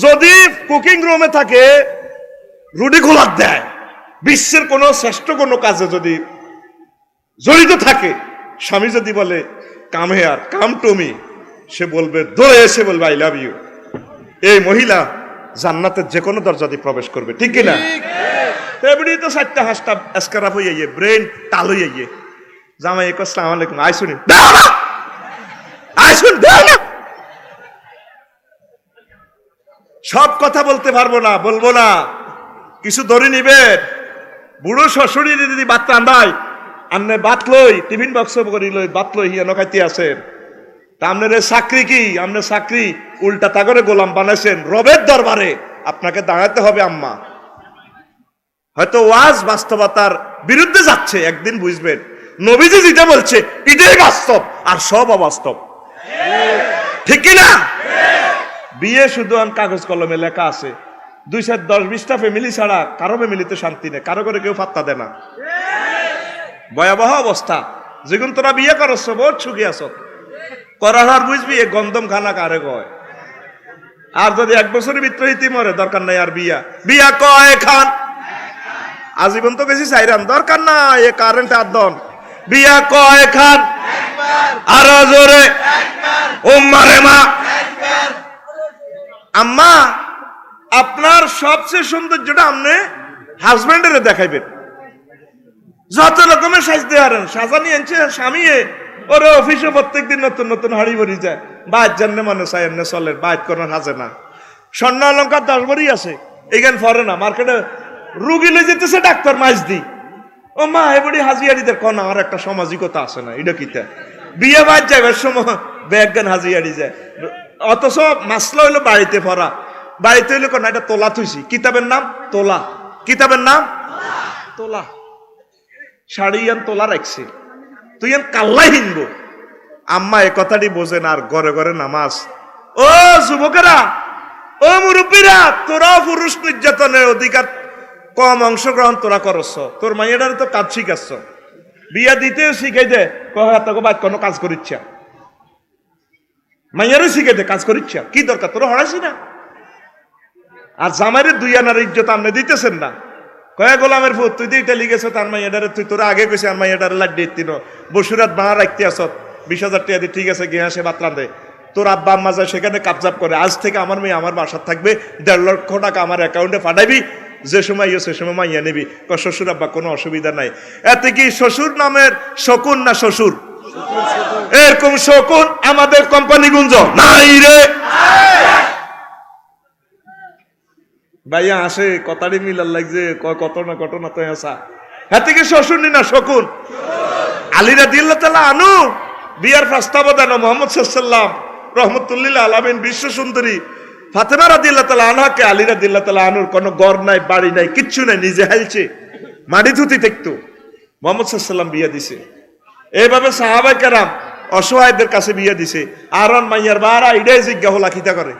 যদি কুকিং রুমে থাকে রুটি খোলার দেয়, বিশ্বের কোনো শ্রেষ্ঠ কোনো কাজে যদি জড়িত থাকে, স্বামী যদি বলে come here, come to me, সে বলবে, দৌড়ে এসে বলবে আই লাভ ইউ, এই মহিলা জান্নাতের যে কোনো দরজা দিয়ে প্রবেশ করবে, ঠিক কিনা? তেমনি তো 4টা হাসটা এসকারাপ হইয়া ব্রেন টাল হইয়া, জামাই আসসালামু আলাইকুম, আই শুনি সব কথা বলতে পারবো না, বলবো না, কিছু ধরে নিবে। বুড়ো শ্বশুরি যদি বাত রান্ধাই, আন্নে বাত লই, টিফিন বক্স করি লই, বাত লই হিয়া নখাইতে আছেন, তা আপনার চাকরি কি? আপনার চাকরি উল্টা তাগরে গোলাম বানাইছেন। রবের দরবারে আপনাকে দাঁড়াতে হবে আম্মা। হয়তো ওয়াজ বাস্তবতার বিরুদ্ধে যাচ্ছে, একদিন বুঝবেন নবীজি যেটা বলছে এটাই বাস্তব, আর সব অবাস্তব, ঠিক কিনা? বিয়ে শুধু কাগজ কলমে লেখা আছে, 2-10-20টা ফ্যামিলি ছাড়া কারো ফ্যামিলিতে শান্তি নেই, কারো করে কেউ পাত্তা দেয় না। ভয়াবহ অবস্থা। যেগুন তোরা বিয়ে করছ বহুত সুখী আছ, করার আর বুঝবি এ গন্ধম খানা কারে কয়। আর যদি 1 বছরের ভিতরে ইতি মরে, দরকার নাই আর বিয়া। বিয়া কয় খান আজীবন তো বেশি চাইরাম, দরকার নাই এ কারেন্ট আদন। বিয়া কয় খান আর জোরে উম্মারে মা। আম্মা, আপনার সবচেয়ে সৌন্দর্যটা আপনি হাজবেন্ডের দেখাইবেন। যত রকমের সাজতে পারেন, সাজানি আনছে স্বামী, ওরে অফিসে প্রত্যেকদিন নতুন নতুন হাড়ি ভরি যায়, বাইর জানলে মনে চাই এমনি চলে, বাইর করার হাজে না। স্বর্ণ অলঙ্কার 10 ভরি আছে, এখানে ফরে না, মার্কেটে রুগী লই যেতেছে ডাক্তার মাইজ দি, ও মা এবারে হাজিয়ারিদের কন, আমার একটা সামাজিকতা আছে না, এটা কিতা বিয়ে বাইর যাইবার সময় ব্যাগ গান হাজিয়ারি যায়, অথচ মাসলা হইলো বাড়িতে পড়া, বাড়িতে হইলো কোন এটা তোলা থুইছি, কিতাবের নাম তোলা, কিতাবের নাম তোলা, শাড়ি আন তোলা রাখছি, তুই আন কাল্লাই হিনবো। আম্মা এ কথাটি বোঝেন, আর ঘরে ঘরে নামাজ। ও যুবকেরা, ও মুরব্বীরা, তোরাও পুরুষ নির্যাতনের অধিকার কম অংশগ্রহণ তোরা করছ, তোর মাইয়াটারে তো কাজ শিখাচ্ছ, বিয়া দিতেও শিখাই দে, তোকে বাদ কোনো কাজ করিচ্ছা, মাইয়ারও শিখাই দে কাজ করিচ্ছা, কি দরকার তোরা হরাইছি না। আর জামাইরে 2 আনার ইজ্জত আপনি দিতেছেন না, কয়ে গোলামের ফুট তুই তো এটা লিখেছ, তার মাইয়াটারে তুই তোরা আগে কইছে, আর মাইয়াটারে লাড দিয়ে তিন বসুরাত বাড়া রাখতে আস, 20,000 টাকা দিয়ে, ঠিক আছে গিয়ে আসে বাতরান দে, তোর আব্বা আম্মা যায় সেখানে কাবজাব করে, আজ থেকে আমার মেয়ে আমার বাসার থাকবে, 1.5 লক্ষ টাকা আমার অ্যাকাউন্টে পাঠাবি, যে সময় সে সময় মাইয়া নিবি। শ্বশুর আব্বা কোনো অসুবিধা নাই। এতে কি শ্বশুর নামের শকুন না শ্বশুর? এরকম শকুন আমাদের কোম্পানি গুঞ্জ নাই রে ভাইয়া, আসে কথাটি মিলার লাগছে, কত না ঘটনা তো আসা, এতে কি শ্বশুর নি না শকুন? আলী রাদিয়াল্লাহু তাআলা আনহু বিয়ার প্রস্তাব দেন মোহাম্মদ সাল্লাল্লাহু রহমতুল্লিল আলামিন বিশ্ব সুন্দরী ফাতেমা রাদিয়াল্লাহু তাআলা আনহাকে আলী রাদিয়াল্লাহু তাআলা আনহুর কোনো ঘর নাই বাড়ি নাই কিচ্ছু নাই নিজে হালছে মাটি ধুতি দেখতো মোহাম্মদ সাল্লাল্লাহু বিয়া দিছে এইভাবে সাহাবায়ে কেরাম অসহায়দের কাছে বিয়া দিছে আরন মাইয়ার বারা ইডাই জিজ্ঞা হলা কিতা করে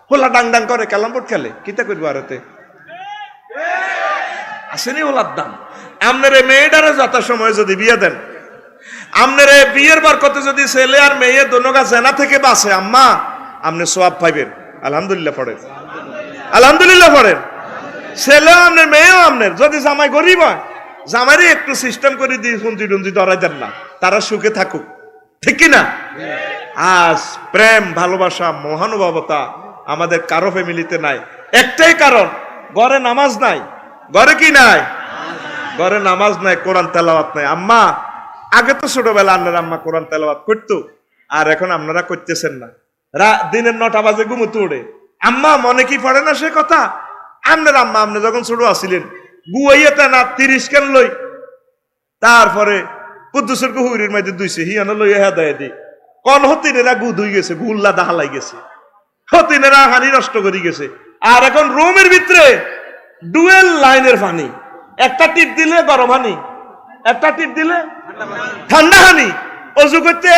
হোলা ডাং ডাং করে কালামবোর্ড খেলে কিতা করবো আরতে আসেনি ওলার দাম আপনার এই মেয়েটারে যত সময় যদি বিয়ে দেন আপনার এই বিয়ের বরকতে যদি ছেলে আর মেয়ে দোনোগা জেনা থেকে বাঁচে আম্মা আপনি সওয়াব পাইবেন আলহামদুলিল্লাহ পড়েন আলহামদুলিল্লাহ পড়েন ছেলেও আপনার মেয়েও আপনার যদি জামাই গরিব হয় জামাইরে একটু সিস্টেম করে দিয়ে হুঞ্জি টুঞ্জি ধরাই দেন না তারা সুখে থাকুক ঠিক কিনা আজ প্রেম ভালোবাসা মহানুভবতা আমাদের কারো ফ্যামিলিতে নাই একটাই কারণ ঘরে নামাজ নাই ঘরে কি নাই ঘরে নামাজ নাই কোরআন তেলাওয়াত নাই আম্মা আগে তো ছোটবেলা আপনার আম্মা কোরআন তেলাওয়াত করতো আর এখন আপনারা করতেছেন না দিনের 9টা বাজে ঘুমোতে ওঠে আম্মা মনে কি পড়ে না সে কথা আপনার আম্মা আপনি যখন ছোট আছিলেন গুয়াইয়াতে না 30 কেন লই তারপরে কুদ্দুসের হুইরির মধ্যে দুইছে হিয়ানো লইয়া হেদায় দি কোন হতিনেরা গু ধুই গেছে গুল্লা দাহালাই গেছে হতিনেরা হানি নষ্ট করে গেছে আর এখন রুমের ভিতরে ডুয়েল লাইনের পানি একটা টিপ দিলে গরম হানি একটা টিপ দিলে ঠান্ডা হানি অজু করতে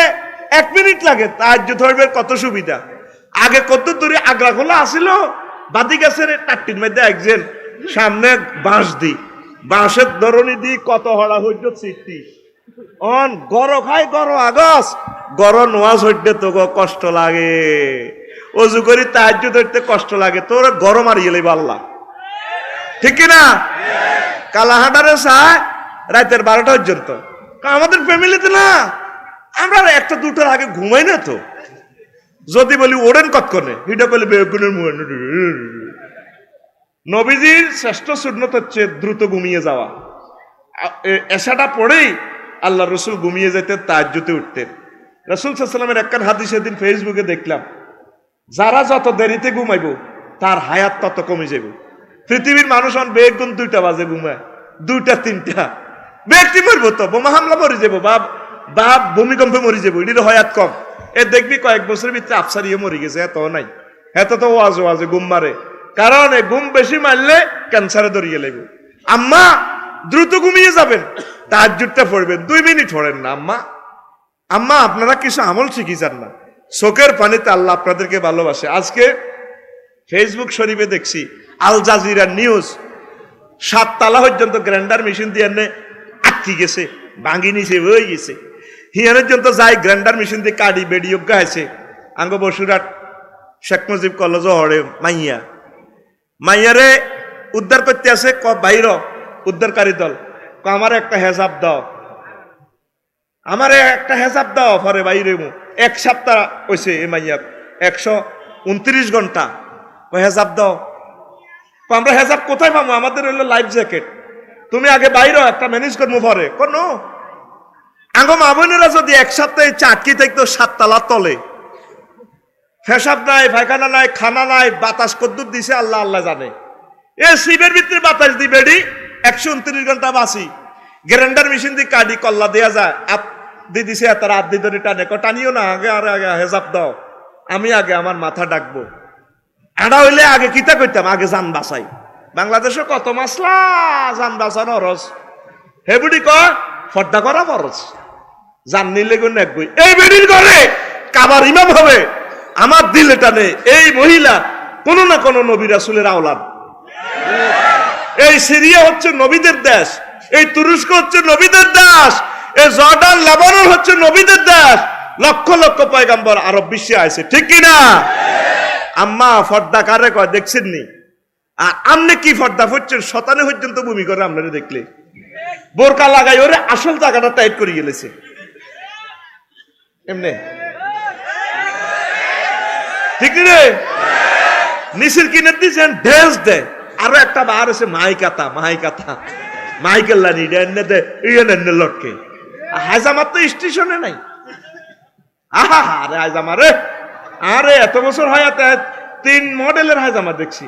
1 মিনিট লাগে তাহাজ্জুদ ধরবে কত সুবিধা আগে কত দূরে আগ্রা খোলা আসিল বাদি গাছের টাট্টির মধ্যে একজন সামনে বাঁশ দি বাঁশের ধরনী দি কত হড়া হইল সিটি অন গড় খাই গড় আগস গড় নোয়াজ হইতে তো কষ্ট লাগে অজু করি তাহাজ্জুদ ধরতে কষ্ট লাগে তোর গরম আর ইয়েলে পাল্লা ঠিক কিনা কালাহাটারে চায় রাতের 12টা পর্যন্ত আমাদের ফ্যামিলিতে না আমরা 1টা 2টার আগে ঘুমাই না তো যদি বলি ওড়েন কতক্ষণে হিটা করলে বেগুনের নবীজির শ্রেষ্ঠ সুন্নত হচ্ছে দ্রুত ঘুমিয়ে যাওয়া এশাটা পড়েই আল্লাহ রসুল ঘুমিয়ে যেতেন তাহাজ্জুদে উঠতেন রাসূল সাল্লাল্লাহু আলাইহি ওয়াসাল্লামের একখান হাদিস সেদিন ফেসবুকে দেখলাম যারা যত দেরিতে ঘুমাইব তার হায়াত তত কমে যাবে পৃথিবীর মানুষ অন বেগুন 2টা বাজে ঘুমায় 2টা 3টা ব্যক্তি মরবো তো বোমা হামলা মরে যাবো বাপ ভূমিকম্পে মরে যাবো এটির হায়াত কম এ দেখবি কয়েক বছরের ভিতরে আফসারিয়ে মরে গেছে এত নাই এত তো ওয়াজে ঘুম মারে কারণ এই ঘুম বেশি মারলে ক্যান্সারে ধরিয়ে লাগবে আম্মা দ্রুত ঘুমিয়ে যাবেন তাহাজ্জুদটা পড়বেন 2 মিনিট পড়েন না আম্মা আম্মা আপনারা কিছু আমল শিখিয়েছেন না চোখের পানিতে আল্লাহ আপনাদেরকে ভালোবাসে আজকে ফেসবুক শরীফে দেখছি আল জাজিরা নিউজ 7 তালা পর্যন্ত গ্রাইন্ডার মেশিন দিয়ে আটকি গেছে ভাঙি নিছে হয়ে গেছে হিয়ানের জন্য যাই গ্রাইন্ডার মেশিন দিয়ে কাড়ি বেড়ি অজ্ঞা আছে আঙ্গ বসুরাট শেখ মুজিব কলেজ হরে মাইয়ারে উদ্ধার করতে আছে বাইর উদ্ধারকারী দল আমার একটা হেসাব দাও আমারে একটা হেসাব দাও পরে বাইরে 1 সপ্তাহ হয়েছে এ মাইয়া 129 ঘন্টা হেসাব দাও আমরা হেসাব কোথায় পাবো আমাদের হইলো লাইফ জ্যাকেট তুমি আগে বাইরে একটা ম্যানেজ করবো পরে কোন আঙ্গ মা বোনেরা যদি 1 সপ্তাহে চাটকি থাকতো 7 তালার তলে ফেসাব নাই পায়খানা নাই খানা নাই বাতাস কদ্দুর দিছে আল্লাহ আল্লাহ জানে এ শিবের ভিতরে বাতাস দিবে 129 ঘন্টা বাসি গ্রাইন্ডার মেশিন দিয়ে কাটি কল্লা দেয়া যায় দিয়ে দিছে তারা আদি ধরে টানে টানিও না আগে আগে হেসাব দাও আমি আগে আমার মাথা ডাকবো এটা হইলে আগে কিতা করতাম আগে জান বাঁচাই বাংলাদেশে কত মাসলা জান বাঁচানো রস হেবুডি কর ফর্দা করা ফরজ জান নিলে গুণ একবই এই বেডির ঘরে কাবার ইমাম হবে আমার দিলে টানে এই মহিলা কোন না কোন নবী রাসূলের আওলাদ এই সিরিয়া হচ্ছে নবীদের দেশ এই তুরস্ক হচ্ছে নবীদের দেশ এই জর্ডান লেবানন হচ্ছে নবীদের দেশ লক্ষ লক্ষ পয়গম্বর আরব বিশ্বে আছে ঠিক কি না আম্মা ফর্দা কারে কয় দেখছেন নি আর আমনে কি ফর্দা হচ্ছেন শতানে পর্যন্ত ভূমি করে আপনারা দেখলে বোরকা লাগাই ওরে আসল জায়গাটা টাইট করে গেলেছে এমনি ঠিক রে নিসির কিনে দিয়েছেন ড্রেস দেয় আরো একটা বার আছে মাইকেল লানি এনে দে এনে লটকে হাজামার তো স্টেশনে নাই আহা আরে হাজামা রে আরে এত বছর হয় 3 মডেলের হাজামা দেখছি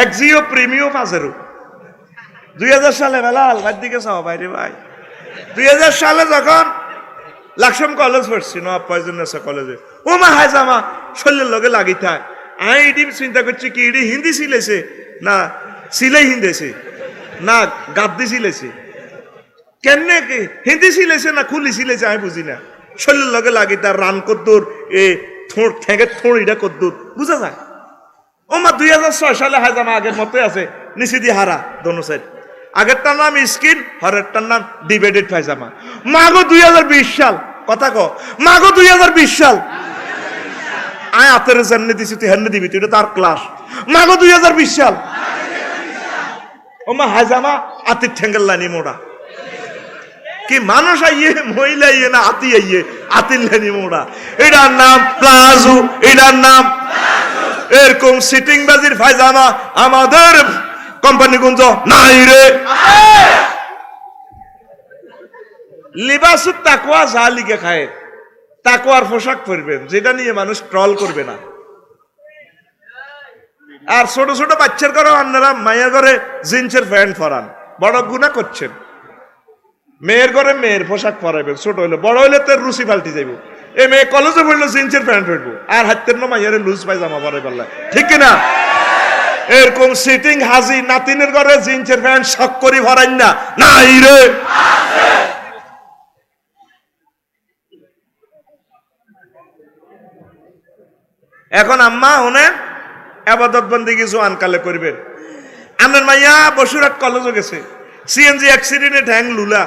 এক্সিও প্রিমিও 2000 সালে বেলাল ভাই দিকে চাও বাইরে ভাই 2000 সালে যখন লাকসাম কলেজ পড়ছি নবাব ফয়জুন্নেসা কলেজে। ও মা হায়জামা শরীরের লগে লাগি থাক। আমি এটি চিন্তা করছি কি এটি হিন্দি সিলেছে না সিলাই হিন্দেছে না গাদ্দি সিলেছে, কেমনে কি হিন্দি সিলেছে না খুলি সিলেছে আমি বুঝি না। শরীরের লগে লাগি তার রান কদ্দুর এ থোড় ঠেঙের থোড় এটা কদ্দুর বুঝা যায়। ও মা 2006 সালে হায়জামা আগের মতোই আছে, নিচে দিয়ে হারা দোনো সাইড। আগেরটার নাম স্কিন, হরেরটার নাম ডিবেডেড পায়জামা। মাগো 2020 সাল, কথা কো মাগো 2020 সাল। আয় আতের জান্নে দিছি তুই হেন্নে দিবি, তুই এটা তার ক্লাস। মাগো 2020 সাল। ও মা হায়জামা আতির ঠেঙ্গেল লাইনি মোড়া। কি মানুষ আইয়ে মহিলা আইয়ে না আতি আইয়ে, আতির লাইনি মোড়া। এটার নাম প্লাজো, এটার নাম এরকম সিটিং বাজির পায়জামা আমাদের কোম্পানিগঞ্জ নাই রে। লিবাসুত তাকওয়া যা লিখে খায়, তাকওয়ার পোশাক পরবেন যেটা নিয়ে মানুষ ট্রল করবে না। আর ছোট ছোট বাচ্চার ঘরে আপনারা মায়ের ঘরে জিন্সের প্যান্ট পরান, বড় গুনাহ করছেন। মেয়ের ঘরে মেয়ের পোশাক পরাইবেন, ছোট হইলে বড় হইলে তো রুচি পাল্টি যাইব। এই মেয়ে কলেজে পড়লো জিন্সের প্যান্ট পরবো, আর হাতের না মাইয়ারে লুজ পায়জামা পরাই পারলে, ঠিক কিনা? এরকম সিটিং হাজি নাতিনের ঘরে জিন্সের প্যান্ট শখ করি ভরাই না নাই রে। এখন আম্মা হনে আবাদত বন্দেগী জোয়ান কালে করবেন। আপনার মাইয়া বসুরহাট কলেজও গেছে, সিএনজি অ্যাক্সিডেন্টে ঠ্যাং লুলা,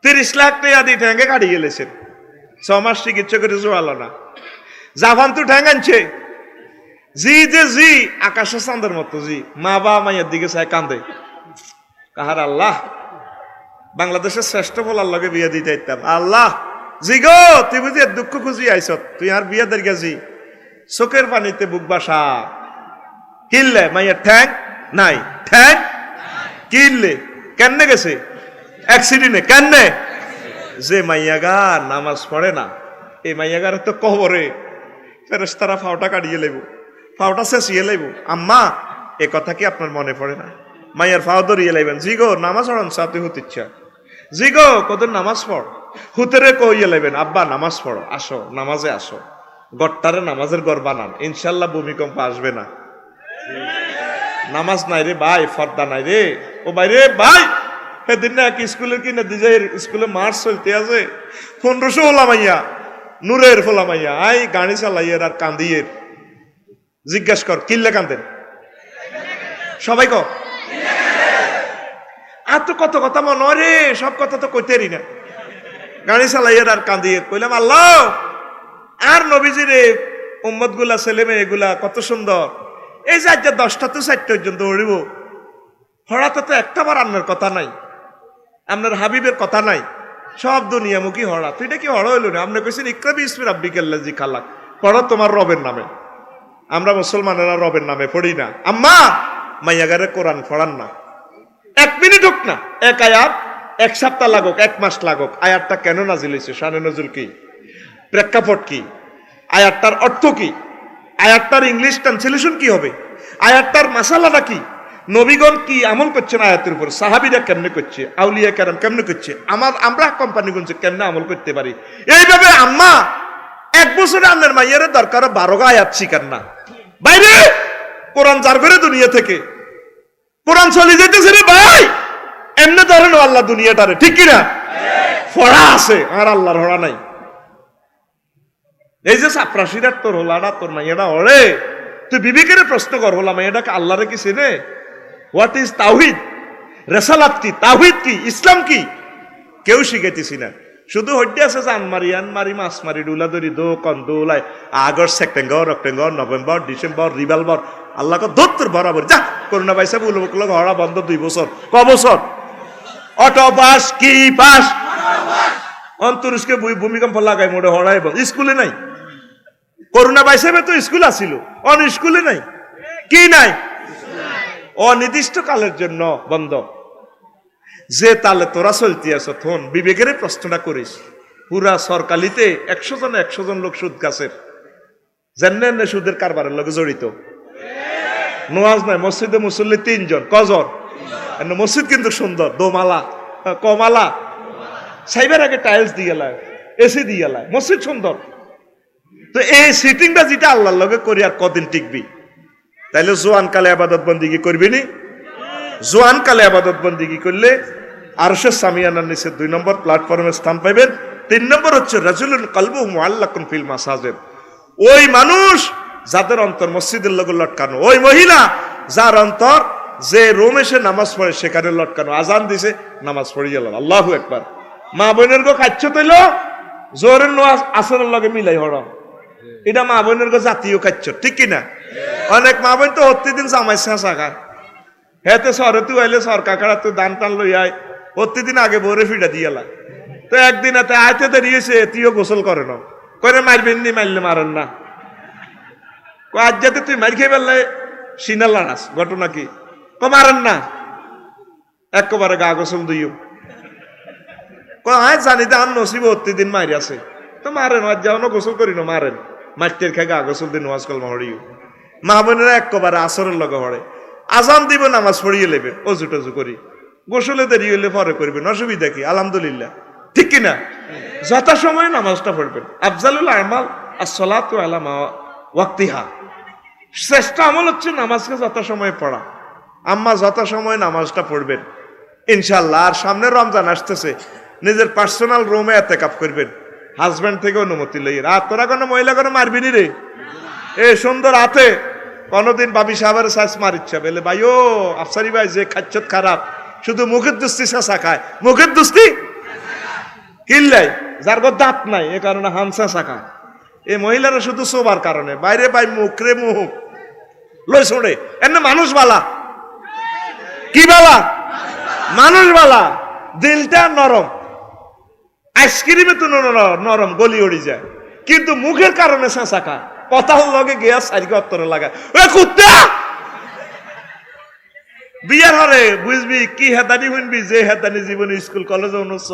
30 লাখ টাকা দিয়ে ঠ্যাঙ্গে কাটিয়ে গেলেছেন। 6 মাস চিকিৎসা করে জোয়ালো না, জাফান তো ঠ্যাং আনছে। জি যে জি আকাশে চাঁদের মতো জি, মা বা মাইয়ের দিকে চায় কান্দে। কাহার আল্লাহ, বাংলাদেশের শ্রেষ্ঠ বলার লগে বিয়ে দিতে ইতাম। আল্লাহ জি গো তুই বুঝি দুঃখ খুঁজি আইস, তুই আর বিয়ে দের গেছি। চোখের পানিতে বুক বাসা কিনলে মাইয়ের ঠ্যাং নাই, ঠ্যাং কিনলে কেমনে গেছে অ্যাক্সিডেন্টে, কেমনে? যে মাইয়াগা নামাজ পড়ে না, এই মাইয়াগার তো কবরে ফেরেশতারা ফাওটা কাটিয়ে লেব, ফাওটা শেষিয়ে লেব। আম্মা এ কথা কি আপনার মনে পড়ে না? মাইয়ার ফাও ধরিয়ে লাইবেন, জি গো নামাজ পড়ান সাথে হতে ইচ্ছা, জি গো কত নামাজ পড়, হুতেরে কইয়ে লাইবেন আব্বা নামাজ পড়ো, আসো নামাজে আসো, গট্টারে নামাজের ঘর বানান, ইনশাল্লাহ ভূমিকম্প আসবে না। নামাজ নাই রে ভাই, ফর্দা নাই রে, ও ভাই রে ভাই, সেদিন না এক স্কুলের কিনে দিছে, স্কুলে মার্চ চলতে আছে, 1500 হলাম মাইয়া, নূরের ফোলা মাইয়া, আই গাড়ি চালাইয়ের আর কান্দিয়ের। জিজ্ঞাস কর কিল্লে কান্দেন সবাই কো, আর তো কত কথা মনে রে, সব কথা তো কইতেরি না। গাড়ি চালাইয়ের আর কান্দিয়ের, কইলাম আল্লাহ আর নবীজির উম্মত গুলা ছেলে মেয়ে গুলা কত সুন্দর, এই যে আজ 10টা তো 4টা পর্যন্ত উড়িব, হড়াতে তো একটা বার আন্নার কথা নাই, আপনার হাবিবের কথা নাই, সব দুনিয়ামুখী হড়া। তুই এটা কি হড়া হইল না? আপনি কইছেন ইকরা বিসমি রাব্বিকাল্লাযী খালাক, পড়ো তোমার রবের নামে। আমরা মুসলমানেরা রবের নামে পড়ি না। আম্মা মাইয়াগারে কোরআন পড়ান না, 1 মিনিট হোক না, এক আয়াত 1 সপ্তাহ লাগুক, 1 মাস লাগুক, আয়াতটা কেন নাজিল হয়েছে, শানে নজুল কি, প্রেক্ষাপট কি, আয়াতটার অর্থ কি, আয়াতটার ইংলিশ ট্রান্সলেশন কি হবে, আয়াতটার মাসালাটা কি, নবীগণ কি আমল করছেন আয়াতের উপর, সাহাবীরা কেমনে করছে, আউলিয়া কেরাম কেমনে করছে, আমরা কোম্পানিগঞ্জ কেমনে আমল করতে পারি। এইভাবে আম্মা 1 বছরে আপনার মাইয়ারে দরকার 12 আয়াত শিখান না, বাইরে কোরআন যার করে দুনিয়া থেকে কোরআন চলে যেতেছে রে ভাই, এমনি ধরেন আল্লাহ দুনিয়াটারে, ঠিক কিনা? ফড়া আছে আর আল্লাহর হড়া নাই। এই যে চাপরাশিরার তোর হোলাটা তোর মাইয়াটা ওরে, তুই বিবেকের প্রশ্ন কর, হলা মাইয়াটাকে আল্লাহরে কি চেনে? হোয়াট ইজ তাওহীদ, রেসালাত কি, তাওহীদ কি, ইসলাম কি, কেউ শিখাইতেছি না। শুধু হইতে আছে যে আনমারি মাছ মারি ডুলা ধরি দো কন্দুলাই August September October November December revolver আল্লাহকে দত্তর বরাবর যা করোনা বাইসা বলবো হড়া বন্ধ 2 বছর, ক বছর অটো পাস কি পাস, অন্তরিষ্কে ভূমিকম্প লাগাই মোড়ে হড়াই স্কুলে নাই, করোনা বাইসাবে তো স্কুল আসিল, অন স্কুলে নাই, কি নাই, অনির্দিষ্ট কালের জন্য বন্ধ। যে তালে তোরা চলতে আছো থন বিবেকের প্রশ্নটা করিস, পুরা সরকালিতে 100 জন 100 জন লোক সুদ গাছের জানেন না, সুদের কারবারের লগে জড়িত। নোয়াজ নাই মসজিদে মুসল্লি 3 জন, কজন? মসজিদ কিন্তু সুন্দর, দোমালা কমালা সাইবার আগে টাইলস দিয়ে লাই, এসি দিয়ে লাই, মসজিদ সুন্দর। তো এই সিটিংটা যেটা আল্লাহর লগে করি আর কদিন টিকবি? তাইলে জোয়ান কালে আবাদত বন্দিগি করবি নি? জোয়ান কালে আবাদত বন্দিগি করলে আরশের সামিয়ানার নিচে 2 নম্বর প্ল্যাটফর্মে স্থান পাইবেন। 3 নম্বর হচ্ছে রাজুলুন কলবুহু মুআল্লাকুন ফিল মাসাজিদ, ওই মানুষ যাদের অন্তর মসজিদের লগে লটকানো, ওই মহিলা যার অন্তর যে রুমে সে নামাজ পড়ে সেখানে লটকানো। আজান দিছে, নামাজ পড়ে গেল, আল্লাহু আকবার। মা বোনের গো কাচ্ছ তৈল জোরের নামাজ আসরের লগে মিলাই হড়, এটা মা বোনের গো জাতীয় কাচ্ছ, ঠিক কিনা? অনেক মা বোন তো প্রতিদিন জামাই শেষা খায়, হেতে সরে তুই আইলে সর কাকারা তুই দান টান লই আয়, প্রতিদিন আগে বরে ফিটা দিয়েলা। তো একদিন এতে আয়তে দাঁড়িয়েছে, তুইও গোসল করে না, করে মারবেন নি, মারলে মারেন না। আজ যাতে তুই মার খেয়ে ফেললে সিনাল আনাস, ঘটনা কি? মারেন না, একেবারে গা গোসল দিও। আয় জানি তো আর নসিব প্রতিদিন মারি আছে, তো মারেন, আজ যাও গোসল করি না, মারেন, মাটির খেয়ে গা গোসল দিন ওয়াজ কলমা হড়িও। মা বোনেরা একেবারে আসরের লগে হড়ে, আজান দিব নামাজ পড়িয়ে লেবে, অজু টজু করি, গোসলে দেরি হইলে পরে করবেন, অসুবিধা কি? আলহামদুলিল্লাহ, ঠিক কিনা? যথাসময়ে নামাজটা পড়বেন। আফজালুল আমাল আসসালাতু আলা ওয়াক্তিহা, শ্রেষ্ঠ আমল হচ্ছে নামাজকে যথাসময়ে পড়া। আম্মা যথাসময়ে নামাজটা পড়বেন ইনশাল্লাহ। আর সামনে রমজান আসতেছে, নিজের পার্সোনাল রুমে এতেকাফ করবেন, হাজবেন্ড থেকে অনুমতি লই। রাত তোরা কোনো মহিলা কোনো মারবি নি রে, এ সুন্দর হাতে কোনদিন বাবি সাহেবের সাইজ মারিচ্ছে বেলে ভাই, ও আফসারি ভাই যে খাচ্ছত খারাপ, শুধু মুখের দুস্তি শেষা খায়, মুখের দুস্তি কিল্লাই, যার গো দাঁত নাই এ কারণে হামসা শাখা। এই মহিলারা শুধু শোবার কারণে, বাইরে ভাই মুখ রে মুখ লই শোনে, এমনি মানুষ বালা, কি বালা? মানুষ বালা, দিলটা নরম, আইসক্রিমে তো নরম গলি উড়ি যায়, কিন্তু মুখের কারণে শেষা খায়, কথা লগে গিয়া সাইকে অত্তরে লাগায়। ওই কুত্তা বিয়ার হরে বুঝবি কি হেদানি শুনবি, যে হেদানি জীবনে স্কুল কলেজে অনুষ্ঠ